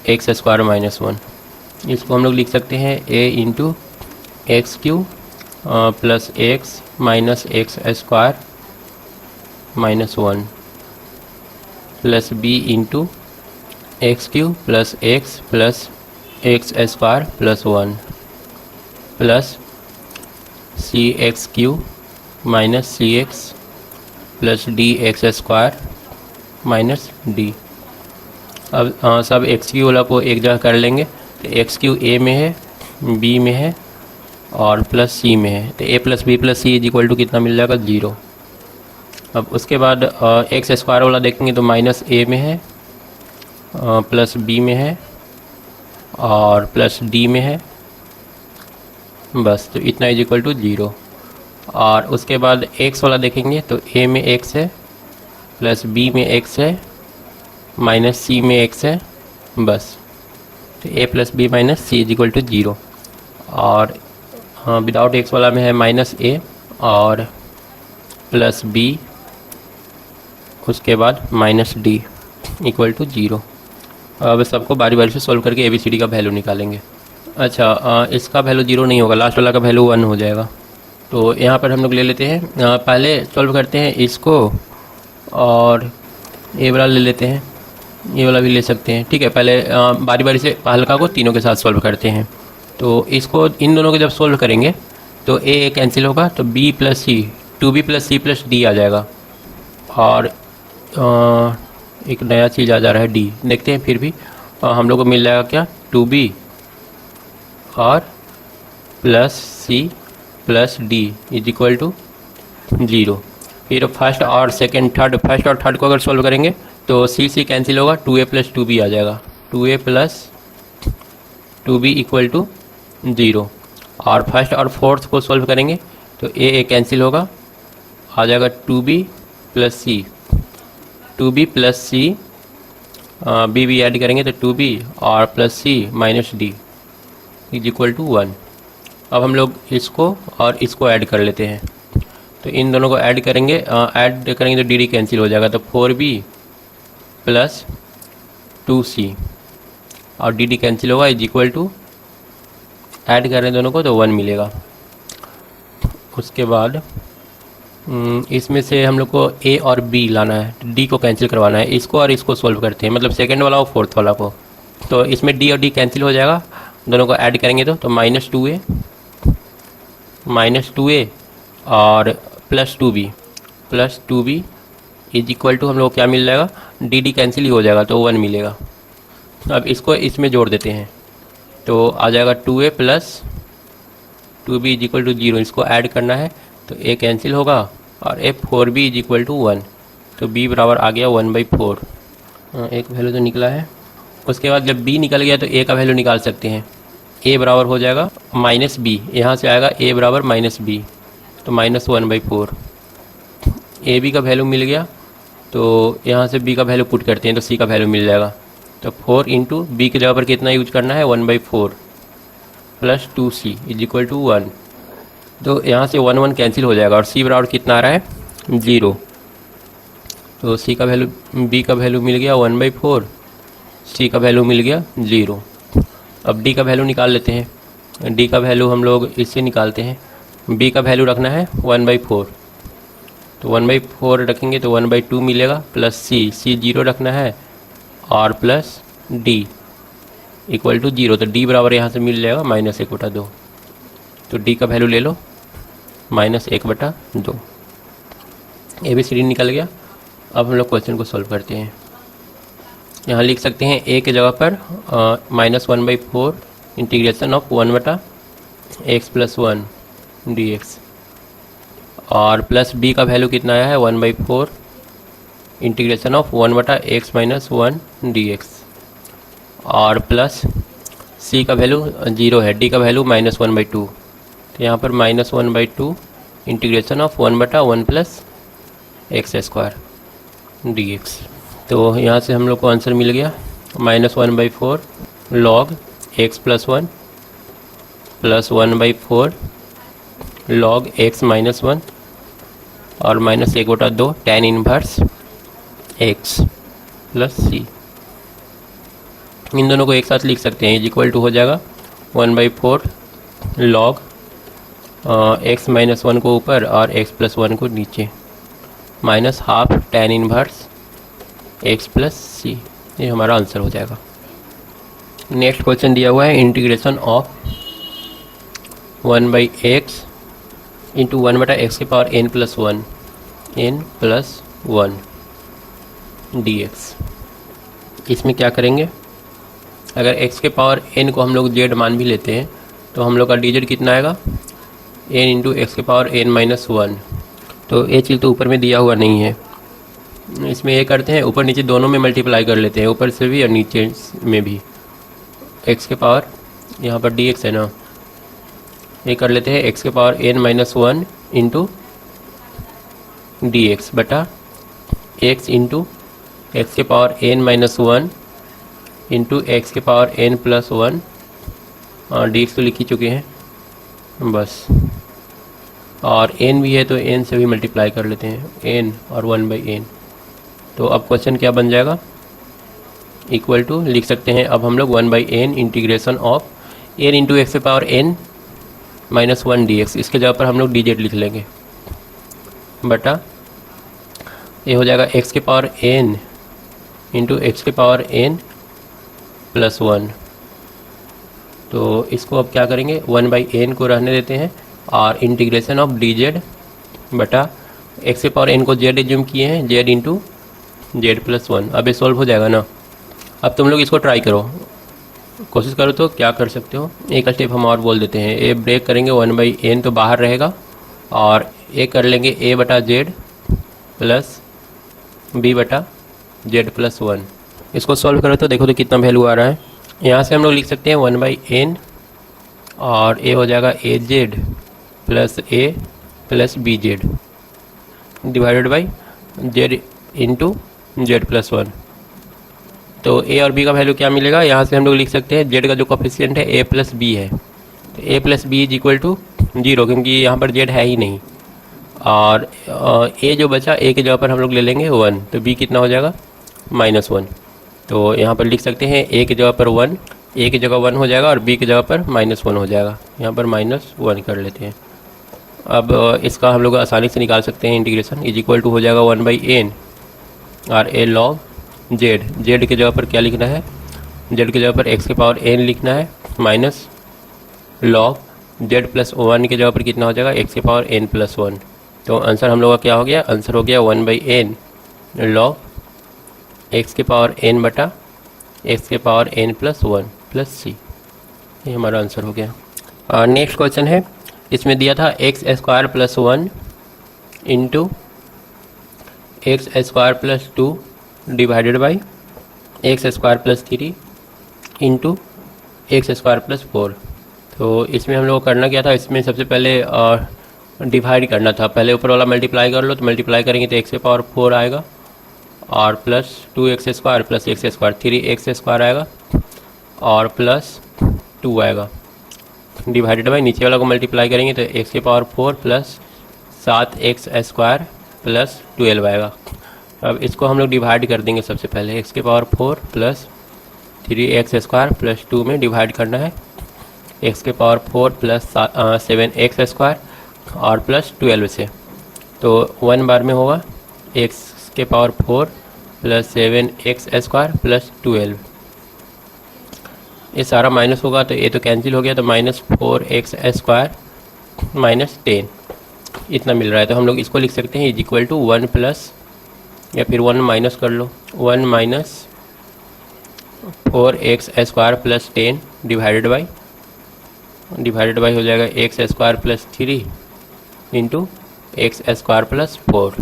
x square minus 1। इसको हम लोग लिख सकते हैं a into x cube plus x minus x square minus 1 plus b into x cube plus x square plus 1 plus c x cube minus c x plus d x square minus D. अब सब एक्स क्यू वाला को एक जगह कर लेंगे, तो एक्स क्यू ए में है, बी में है और प्लस सी में है, तो a plus b plus c is equal to कितना मिल जाएगा 0। अब उसके बाद एक्स स्क्वायर वाला देखेंगे तो माइनस ए में है, प्लस बी में है और प्लस डी में है, बस तो इतना इज इक्वल टू 0। और उसके बाद एक्स वाला देखेंगे तो ए में एक्स है, प्लस बी में एक्स है, माइनस सी में एक्स है, बस तो a plus b minus c is equal to 0। और विदाउट एक्स वाला में है माइनस ए और प्लस बी, उसके बाद माइनस डी इक्वल टू 0। अब सबको बारी बारी से सॉल्व करके ए बी सी डी का वैल्यू निकालेंगे। अच्छा इसका वैल्यू 0 नहीं होगा, लास्ट वाला का वैल्यू 1 हो जाएगा। तो यहाँ पर हम लोग ले लेते हैं, पहले सॉल्व करते हैं इसको, और ए वाला ले लेते हैं, ये वाला भी ले सकते हैं, ठीक है। पहले बारी बारी से हल्का को तीनों के साथ सॉल्व करते हैं। तो इसको इन दोनों को जब सॉल्व करेंगे तो ए कैंसिल होगा, तो b plus c, 2b plus c plus d आ जाएगा, और एक नया चीज़ आ जा रहा है डी, देखते हैं फिर भी हम लोग को मिल जाएगा क्या, 2b और plus c plus d is equal to 0। फिर फर्स्ट और सेकंड थर्ड, फर्स्ट और थर्ड को अगर सॉल्व करेंगे तो सी कैंसिल होगा, 2a प्लस 2b आ जाएगा, 2a plus 2b equal to 0। और फर्स्ट और फोर्थ को सॉल्व करेंगे तो ए कैंसिल होगा, आ जाएगा 2b plus c, 2b plus c, b भी ऐड करेंगे तो 2b और plus c minus d is equal to 1। अब हम लोग इसको और इसको ऐड कर लेते हैं, तो इन दोनों को ऐड करेंगे तो डी कैंसिल हो जाएगा, तो 4b प्लस 2c और डी कैंसिल होगा इज इक्वल टू, ऐड कर रहे हैं दोनों को तो 1 मिलेगा। उसके बाद इसमें से हम लोग को ए और बी लाना है, डी को कैंसिल करवाना है, इसको और इसको सॉल्व करते हैं, मतलब सेकंड वाला और फोर्थ वाला को। तो इसमें डी और डी कैंसिल हो जाएगा, दोनों को ऐड करेंगे तो माइनस 2a और plus 2b is equal to हम लोग को क्या मिल जाएगा, डी कैंसिल ही हो जाएगा तो 1 मिलेगा। अब इसको इसमें जोड़ देते हैं तो आ जाएगा 2a plus 2b is equal to 0, इसको ऐड करना है तो a कैंसिल होगा और 4b इज इक्वल टू 1, तो b बराबर आ गया 1/4। ए का वैल्यू तो निकला है। उसके बाद जब बी निकल गया तो ए का वैल्यू निकाल सकते हैं। ए बराबर हो जाएगा माइनस बी, यहाँ से आएगा ए बराबर माइनस बी, तो -1/4। ए बी का वैल्यू मिल गया तो यहाँ से बी का वैल्यू पुट करते हैं तो सी का वैल्यू मिल जाएगा। तो 4 इंटू बी के जगह पर कितना यूज करना है 1/4 plus 2c is equal to 1। तो यहाँ से 1 1 कैंसिल हो जाएगा और सी बराबर कितना आ रहा है 0। तो सी का वैल्यू बी का वैल्यू मिल गया 1/4, सी का वैल्यू मिल गया 0। अब डी का वैल्यू निकाल लेते हैं। डी का वैल्यू हम लोग इससे निकालते हैं। बी का वैल्यू रखना है 1/4, तो 1/4 रखेंगे तो 1/2 मिलेगा प्लस सी 0 रखना है और प्लस डी इक्वल टू 0। तो डी बराबर यहाँ से मिल जाएगा -1/2। तो डी का वैल्यू ले लो -1/2। ABCD निकल गया। अब हम लोग क्वेश्चन को सॉल्व करते हैं। यहाँ लिख सकते हैं ए के जगह पर -1/4 इंटीग्रेशन ऑफ 1/x+1 dx और प्लस बी का वैल्यू कितना आया है 1/4 इंटीग्रेशन ऑफ 1/x-1 dx और प्लस सी का वैल्यू 0 है, डी का वैल्यू -1/2, तो यहाँ पर -1/2 इंटीग्रेशन ऑफ 1/1 + x² dx। तो यहाँ से हम लोग को आंसर मिल गया -1/4 log x+1 plus 1/4 log x-1 और -1/2 tan इनवर्स x प्लस सी। इन दोनों को एक साथ लिख सकते हैं, इज इक्वल टू हो जाएगा 1/4 log x-1 को ऊपर और x+1 को नीचे -½ tan इनवर्स x प्लस सी। ये हमारा आंसर हो जाएगा। नेक्स्ट क्वेश्चन दिया हुआ है integration of 1/x into 1/x⁴n+1 n+1 dx। इसमें क्या करेंगे, अगर x⁴n को हम लोग z मान भी लेते हैं तो हम लोग का dz कितना आएगा n इंटू x⁴n−1। तो ये चीज़ तो ऊपर में दिया हुआ नहीं है, इसमें ये करते हैं ऊपर नीचे दोनों में मल्टीप्लाई कर लेते हैं, ऊपर से भी और नीचे में भी। x⁴ यहाँ पर dx है ना, ये कर लेते हैं x⁴n−1 इंटू dx बटा x into x⁴n−1 into x⁴n+1 और dx तो लिख ही चुके हैं बस, और n भी है तो n से भी मल्टीप्लाई कर लेते हैं, n और 1/n। तो अब क्वेश्चन क्या बन जाएगा, इक्वल टू लिख सकते हैं अब हम लोग 1/n integration of n into x⁻n−1 dx। इसके जगह पर हम लोग dz लिख लेंगे बटा ये हो जाएगा x⁴n इंटू x⁻n+1। तो इसको अब क्या करेंगे 1/n को रहने देते हैं और इंटीग्रेशन ऑफ dz बटा x⁴n को z एज्यूम किए हैं z इंटू z+1। अब ये सॉल्व हो जाएगा ना। अब तुम लोग इसको ट्राई करो, कोशिश करो तो क्या कर सकते हो। एक स्टेप हम और बोल देते हैं, ए ब्रेक करेंगे 1/n तो बाहर रहेगा और ए कर लेंगे a/z प्लस b/z+1। इसको सॉल्व करो तो देखो तो कितना वैल्यू आ रहा है। यहाँ से हम लोग लिख सकते हैं 1/n और ए हो जाएगा az plus a plus bz divided by z into z+1। तो a और b का वैल्यू क्या मिलेगा, यहाँ से हम लोग लिख सकते हैं z का जो कोफिशिएंट है a प्लस b है, तो a plus b is equal to 0 क्योंकि यहाँ पर z है ही नहीं, और a जो बचा a की जगह पर हम लोग ले लेंगे 1, तो b कितना हो जाएगा -1। तो यहाँ पर लिख सकते हैं a की जगह पर 1, a की जगह 1 हो जाएगा और b की जगह पर -1 हो जाएगा, यहाँ पर -1 कर लेते हैं। अब इसका हम लोग आसानी से निकाल सकते हैं इंटीग्रेशन, इज इक्वल टू हो जाएगा 1/n और a log z की जगह पर क्या लिखना है, z की जगह पर x⁴n लिखना है माइनस log z+1 की जगह पर कितना हो जाएगा x⁴n+1। तो आंसर हम लोग का क्या हो गया, आंसर हो गया 1/n log x⁴n बटा x⁴n+1 प्लस सी। ये हमारा आंसर हो गया। नेक्स्ट क्वेश्चन है, इसमें दिया था x² + 1 into x² + 2 divided by x square plus 3 into x square plus 4। तो इसमें हम लोग को करना क्या था, इसमें सबसे पहले डिवाइड करना था। पहले ऊपर वाला मल्टीप्लाई कर लो, तो मल्टीप्लाई करेंगे तो एक्स के पावर 4 आएगा और plus 2x square plus x square 3x square आएगा और प्लस 2 आएगा डिवाइडेड बाई नीचे वाला को मल्टीप्लाई करेंगे तो एक्स के power 4 plus 7x square plus 12 आएगा। अब इसको हम लोग डिवाइड कर देंगे। सबसे पहले एक्स के power 4 plus 3x square plus 2 में डिवाइड करना है एक्स के पावर 4 प्लस 7x स्क्वायर और प्लस 12 से। तो 1 बार में होगा एक्स के power 4 plus 7x square plus 12। ये सारा माइनस होगा तो ये तो कैंसिल हो गया, तो -4x स्क्वायर माइनस 10 इतना मिल रहा है। तो हम लोग इसको लिख सकते हैं इज इक्वल टू 1 प्लस, या फिर 1 माइनस कर लो, 1 minus 4x square plus 10 divided by हो जाएगा x square plus 3 into x square plus 4।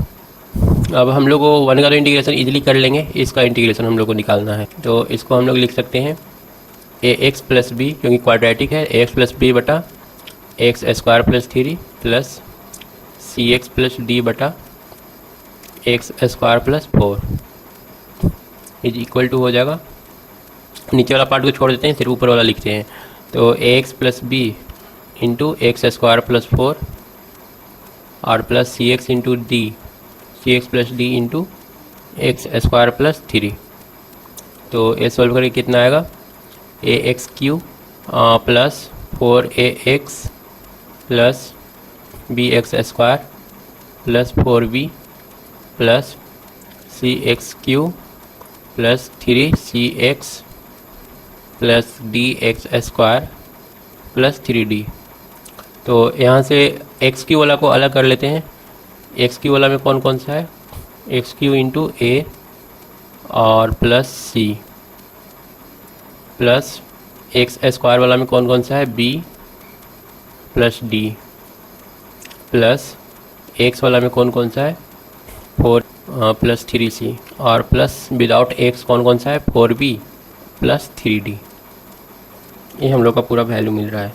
अब हम लोग को 1 का तो इंटीग्रेशन इजीली कर लेंगे, इसका इंटीग्रेशन हम लोग को निकालना है। तो इसको हम लोग लिख सकते हैं ए एक्स प्लस बी, क्योंकि क्वाड्रेटिक है, ए एक्स प्लस बी बटा x square plus 3 plus c x plus d बटा x square plus 4 is equal to हो जाएगा। नीचे वाला पार्ट को छोड़ देते हैं, सिर्फ ऊपर वाला लिखते हैं। तो a x plus b into x square plus 4 और plus c x into d, c x plus d into x square plus 3। तो ये सॉल्व करके कितना आएगा, a x cube plus 4ax plus b x square plus 4b plus c x cube plus 3cx plus d x square plus 3d। तो यहाँ से एक्स क्यू वाला को अलग कर लेते हैं। एक्स क्यू वाला में कौन कौन सा है, एक्स क्यू इंटू ए और plus c, plus x square वाला में कौन कौन सा है, b plus d, plus x वाला में कौन कौन सा है, 4 प्लस 3c, और प्लस विदाउट एक्स कौन कौन सा है, 4b प्लस 3d। ये हम लोग का पूरा वैल्यू मिल रहा है।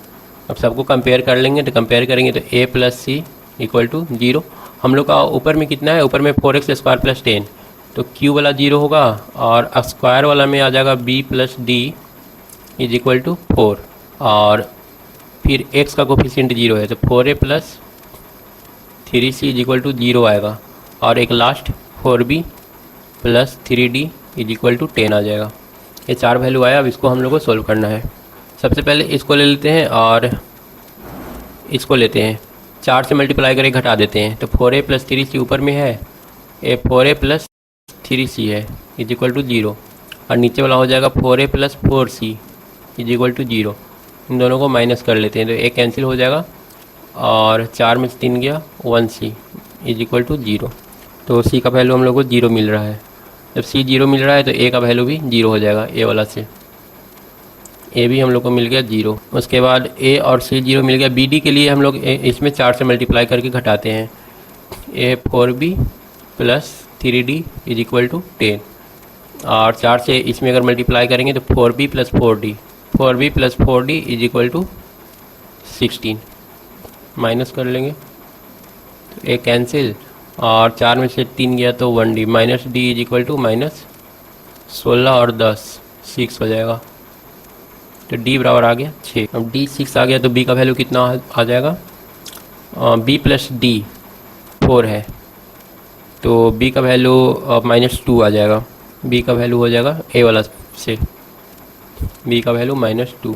अब सबको कंपेयर कर लेंगे, तो कंपेयर करेंगे तो a plus c equal to 0। हम लोग का ऊपर में कितना है, ऊपर में 4x स्क्वायर प्लस 10, तो q वाला 0 होगा और स्क्वायर वाला में आ जाएगा b plus d is equal to 4, और फिर x का कोफिशिएंट 0 है तो 4a plus 3c is equal to 0 आएगा, और एक last 4b plus 3d is equal to 10 आ जाएगा। ये 4 वैल्यू आया। अब इसको हम लोग को सोल्व करना है। सबसे पहले इसको ले लेते हैं और इसको लेते हैं, 4 से मल्टीप्लाई करके घटा देते हैं। तो 4a प्लस 3c ऊपर में है, ये 4a प्लस 3c है इज इक्वल टू 0, और नीचे वाला हो जाएगा 4a plus 4c is equal to 0। इन दोनों को माइनस कर लेते हैं तो एक कैंसिल हो जाएगा, और 4 में से 3 गया 1c इज इक्वल टू 0। तो c का वैल्यू हम लोग को 0 मिल रहा है। जब c 0 मिल रहा है तो a का वैल्यू भी 0 हो जाएगा, a वाला से a भी हम लोग को मिल गया 0। उसके बाद a और c 0 मिल गया। bd के लिए हम लोग इसमें 4 से मल्टीप्लाई करके घटाते हैं, a 4b plus 3d is equal to 10, और 4 से इसमें अगर मल्टीप्लाई करेंगे तो 4b plus 4d, 4b plus 4d is equal to 16। Minus कर लेंगे तो एक कैंसिल, और 4 में से 3 गया तो 1d, minus d is equal to minus 16 और 10 6 हो जाएगा। तो d बराबर आ गया 6। अब d 6 आ गया तो b का वैल्यू कितना आ जाएगा, b प्लस d 4 है तो b का वैल्यू -2 आ जाएगा। b का वैल्यू हो जाएगा a वाला से, b का वैल्यू -2।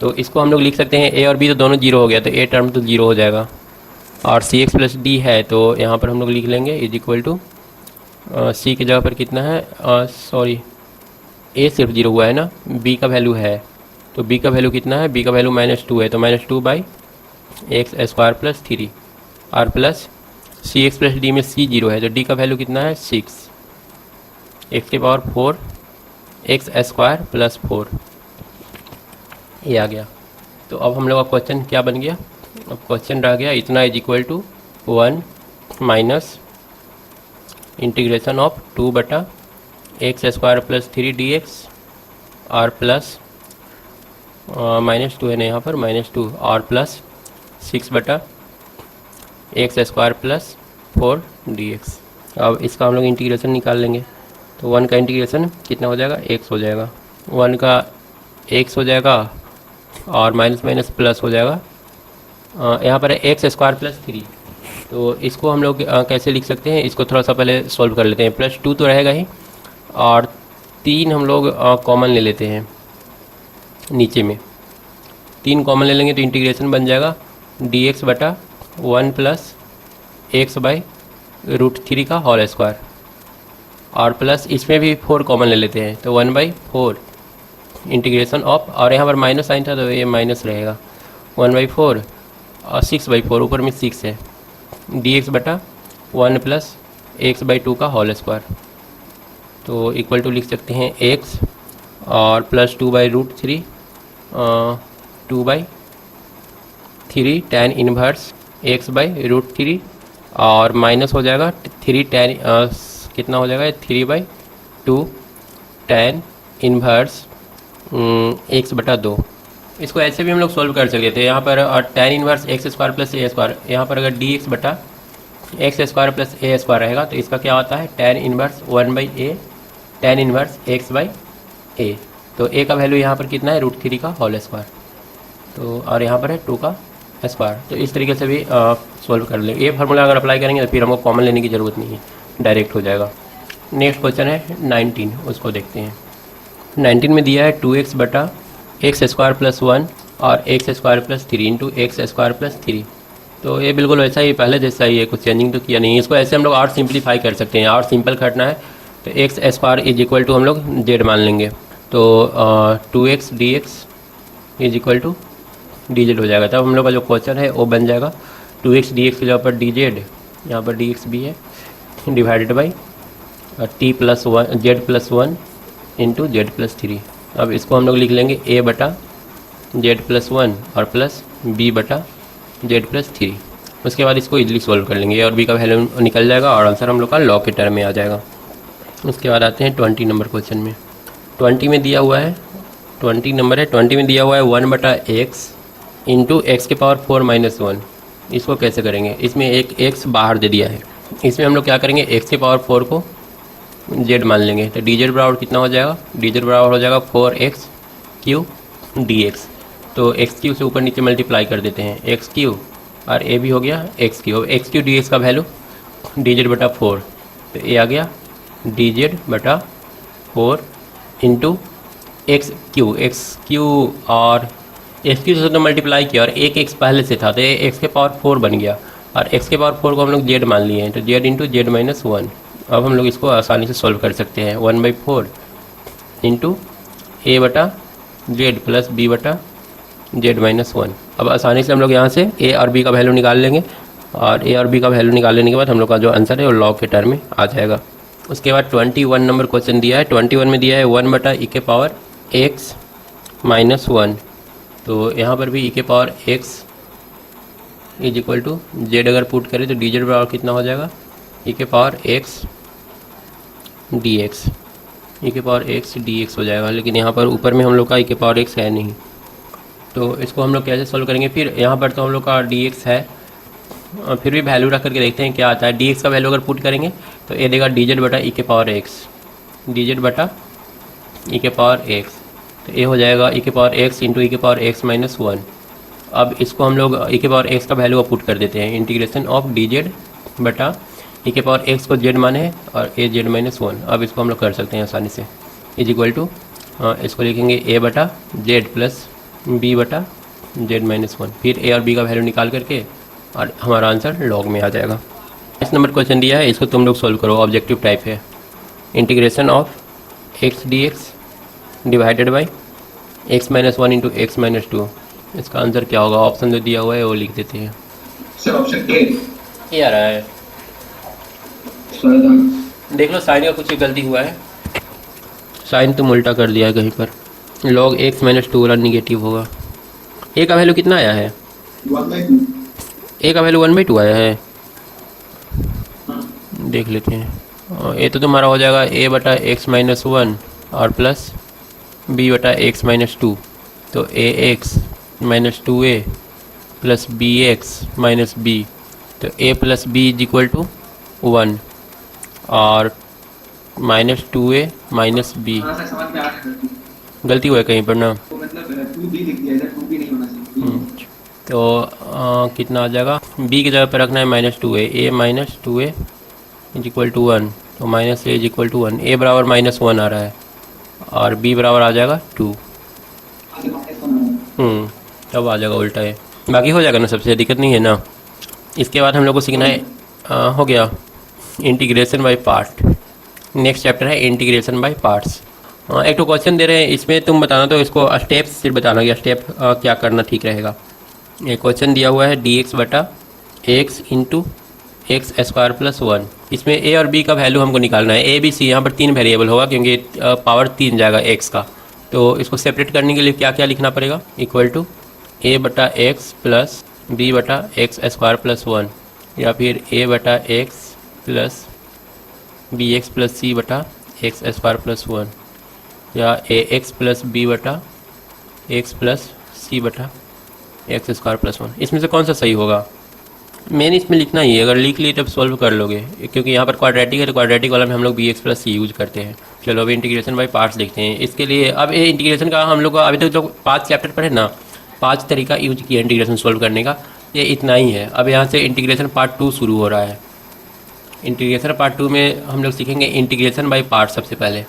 तो इसको हम लोग लिख सकते हैं a और b तो दोनों 0 हो गया, तो a टर्म तो 0 हो जाएगा, और सी एक्स प्लस डी है तो यहाँ पर हम लोग लिख लेंगे इज इक्वल टू सी की जगह पर कितना है, सॉरी a सिर्फ 0 हुआ है ना, b का वैल्यू है, तो b का वैल्यू कितना है, b का वैल्यू -2 है, तो -2 बाई एक्स स्क्वायर प्लस 3, और plus c x plus D में c 0 है तो d का वैल्यू कितना है 6, एक्स के पावर 4 एक्स स्क्वायर प्लस 4, ये आ गया। तो अब हम लोग का क्वेश्चन क्या बन गया, अब क्वेश्चन रह गया इतना is equal to 1 minus integration of 2 बटा एक्स स्क्वायर प्लस 3 dx और प्लस -2 है ना यहाँ पर -2 और प्लस 6 बटा एक्स स्क्वायर प्लस 4 dx। अब इसका हम लोग इंटीग्रेशन निकाल लेंगे। तो 1 का इंटीग्रेशन कितना हो जाएगा, x हो जाएगा, 1 का x हो जाएगा और माइनस माइनस प्लस हो जाएगा। यहाँ पर है एक्स स्क्वायर प्लस 3, तो इसको हम लोग कैसे लिख सकते हैं, इसको थोड़ा सा पहले सॉल्व कर लेते हैं। +2 तो रहेगा ही और 3 हम लोग कॉमन ले लेते हैं, नीचे में 3 कॉमन ले लेंगे तो इंटीग्रेशन बन जाएगा dx बटा 1 प्लस एक्स बाई √3 का होल स्क्वायर और प्लस इसमें भी 4 कॉमन ले लेते हैं तो 1/4 इंटीग्रेशन ऑफ, और यहाँ पर माइनस साइन था तो ये माइनस रहेगा 1/4 और 6/4 ऊपर में 6 है, dx बटा 1 प्लस x/2 का होल स्क्वायर। तो इक्वल टू लिख सकते हैं x और प्लस 2/√3 2/3 tan इनवर्स x/√3 और माइनस हो जाएगा 3 tan कितना हो जाएगा 3/2 tan इनवर्स x/2। इसको ऐसे भी हम लोग सोल्व कर सकते थे। यहाँ पर tan inverse x square plus a square, यहाँ पर अगर dx बटा x square plus a square रहेगा तो इसका क्या होता है tan inverse 1/a tan inverse x/a। तो a का वैल्यू यहाँ पर कितना है √3 का होल स्क्वायर, तो और यहाँ पर है 2 का स्क्वायर। तो इस तरीके से भी सोल्व कर लेंगे। ये फार्मूला अगर अप्लाई करेंगे तो फिर हमको कॉमन लेने की ज़रूरत नहीं है, डायरेक्ट हो जाएगा। नेक्स्ट क्वेश्चन है 19, उसको देखते हैं। 19 में दिया है 2x बटा एक्स स्क्वायर प्लस 1 और x square plus 3 into x square plus 3। तो ये बिल्कुल वैसा ही पहले जैसा ही है, कुछ चेंजिंग तो किया नहीं है। इसको ऐसे हम लोग और सिंप्लीफाई कर सकते हैं, और सिंपल करना है तो x square is equal to हम लोग जेड मान लेंगे, तो 2x dx is equal to dz हो जाएगा। तब हम लोग का जो क्वेश्चन है वो बन जाएगा 2x dx के जगह पर dz, यहाँ पर dx भी है, divided by t plus 1 z+1 into z+3। अब इसको हम लोग लिख लेंगे a बटा z+1 और प्लस b बटा z+3। उसके बाद इसको इजीली सोल्व कर लेंगे, और b का वैल्यू निकल जाएगा और आंसर हम लोग का लॉग के टर्म में आ जाएगा। उसके बाद आते हैं 20 नंबर क्वेश्चन में। 20 में दिया हुआ है, 20 नंबर है, 20 में दिया हुआ है 1 बटा एक्स इंटू एक्स के पावर 4 माइनस 1। इसको कैसे करेंगे, इसमें एक x बाहर दे दिया है, इसमें हम लोग क्या करेंगे x के पावर 4 को z मान लेंगे। तो dz बराबर कितना हो जाएगा, dz बराबर हो जाएगा 4x³ dx। तो x³ से ऊपर नीचे मल्टीप्लाई कर देते हैं, x³ और a भी हो गया x³। x³ dx का वैल्यू dz बटा 4, तो a आ गया dz बटा 4 इंटू x³ और x³ से तो मल्टीप्लाई किया और एक x पहले से था तो ये x के पावर 4 बन गया, और x के पावर 4 को हम लोग z मान लिए हैं, तो z इंटू z-1। अब हम लोग इसको आसानी से सॉल्व कर सकते हैं, 1/4 इंटू a बटा z प्लस b बटा z-1। अब आसानी से हम लोग यहाँ से a और b का वैल्यू निकाल लेंगे, और a और b का वैल्यू निकाल लेने के बाद हम लोग का जो आंसर है वो लॉग के टर्म में आ जाएगा। उसके बाद 21 नंबर क्वेश्चन दिया है। 21 में दिया है 1 बटा e के पावर x माइनस 1। तो यहाँ पर भी e के power x is equal to z अगर पुट करें तो dz बराबर कितना हो जाएगा, e के पावर x dx, e के पावर x dx हो जाएगा। लेकिन यहाँ पर ऊपर में हम लोग का e के पावर x है नहीं, तो इसको हम लोग कैसे सोल्व करेंगे। फिर यहाँ पर तो हम लोग का dx है, फिर भी वैल्यू रख करके देखते हैं क्या आता है। dx का वैल्यू अगर पुट करेंगे तो ये देगा dz बटा e के पावर x, dz बटा e के पावर x, तो ये हो जाएगा e के पावर x इंटू e के पावर x माइनस 1। अब इसको हम लोग e के पावर x का वैल्यू पुट कर देते हैं, इंटीग्रेशन ऑफ dz बटा e के पावर x को z माने है और a z-1। अब इसको हम लोग कर सकते हैं आसानी से, इज इक्वल टू इसको लिखेंगे a बटा z प्लस b बटा z-1। फिर a और b का वैल्यू निकाल करके और हमारा आंसर लॉग में आ जाएगा। इस नंबर क्वेश्चन दिया है, इसको तुम लोग सोल्व करो, ऑब्जेक्टिव टाइप है। Integration of x dx divided by x-1 into x-2। इसका आंसर क्या होगा, ऑप्शन जो दिया हुआ है वो लिख देते हैं। ऑप्शन ए ये आ रहा है, देख लो साइन का कुछ गलती हुआ है, साइन तुम उल्टा कर दिया है कहीं पर। log x-2 वाला निगेटिव होगा। a का वैल्यू कितना आया है, 1/2। a का वैल्यू 1/2 आया है, देख लेते हैं। ए तो तुम्हारा हो जाएगा ए बटा एक्स माइनस वन और प्लस बी बटा एक्स माइनस टू। तो a x minus two a plus b x minus b, तो a plus b is equal to one और minus two a minus b. हाँ सर समझ में आ रहा है। गलती हुआ है कहीं पर ना। तो मतलब 2b लिख दिया इधर, 2b नहीं होना चाहिए। तो कितना आ जाएगा, बी की जगह पर रखना है minus two a minus two a is equal to one, तो minus a is equal to one, a बराबर माइनस वन आ रहा है और बी बराबर आ जाएगा टू। तब आ जाएगा उल्टा है, बाकी हो जाएगा ना, सबसे दिक्कत नहीं है ना। इसके बाद हम लोग को सीखना है हो गया integration by part. Next chapter है इंटीग्रेशन बाय पार्ट्स। एक तो क्वेश्चन दे रहे हैं, इसमें तुम बताना, तो इसको स्टेप्स सिर्फ बताना कि स्टेप क्या करना ठीक रहेगा। एक क्वेश्चन दिया हुआ है डी एक्स बटा x into x square plus one. इसमें ए और बी का वैल्यू हमको निकालना है, ए बी सी, यहाँ पर तीन वेरिएबल होगा क्योंकि पावर तीन जाएगा एक्स का। तो इसको सेपरेट करने के लिए क्या क्या लिखना पड़ेगा, इक्वल टू ए बटा एक्स प्लस बी बटा एक्स स्क्वायर प्लस वन, या फिर ए बटा x plus b x plus c बटा एक्स स्क्वायर प्लस वन, या ए एक्स प्लस बी बटा एक्स प्लस सी बटा एक्स स्क्वायर प्लस वन। इसमें से कौन सा सही होगा, मेन इसमें लिखना ही है। अगर लिख लिए तब सॉल्व कर लोगे, क्योंकि यहाँ पर क्वाड्रेटिक है तो क्वाड्रेटिक वाला में हम लोग बी एक्स प्लस सी यूज करते हैं। चलो अभी इंटीग्रेशन बाय पार्ट्स देखते हैं। इसके लिए अब ये इंटीग्रेशन का हम लोग का अभी तक जो 5 चैप्टर पढ़े ना, 5 तरीका यूज किया इंटीग्रेशन सॉल्व करने का, ये इतना ही है। अब यहाँ से इंटीग्रेशन पार्ट 2 शुरू हो रहा है। इंटीग्रेशन पार्ट 2 में हम लोग सीखेंगे इंटीग्रेशन बाय पार्ट सबसे पहले।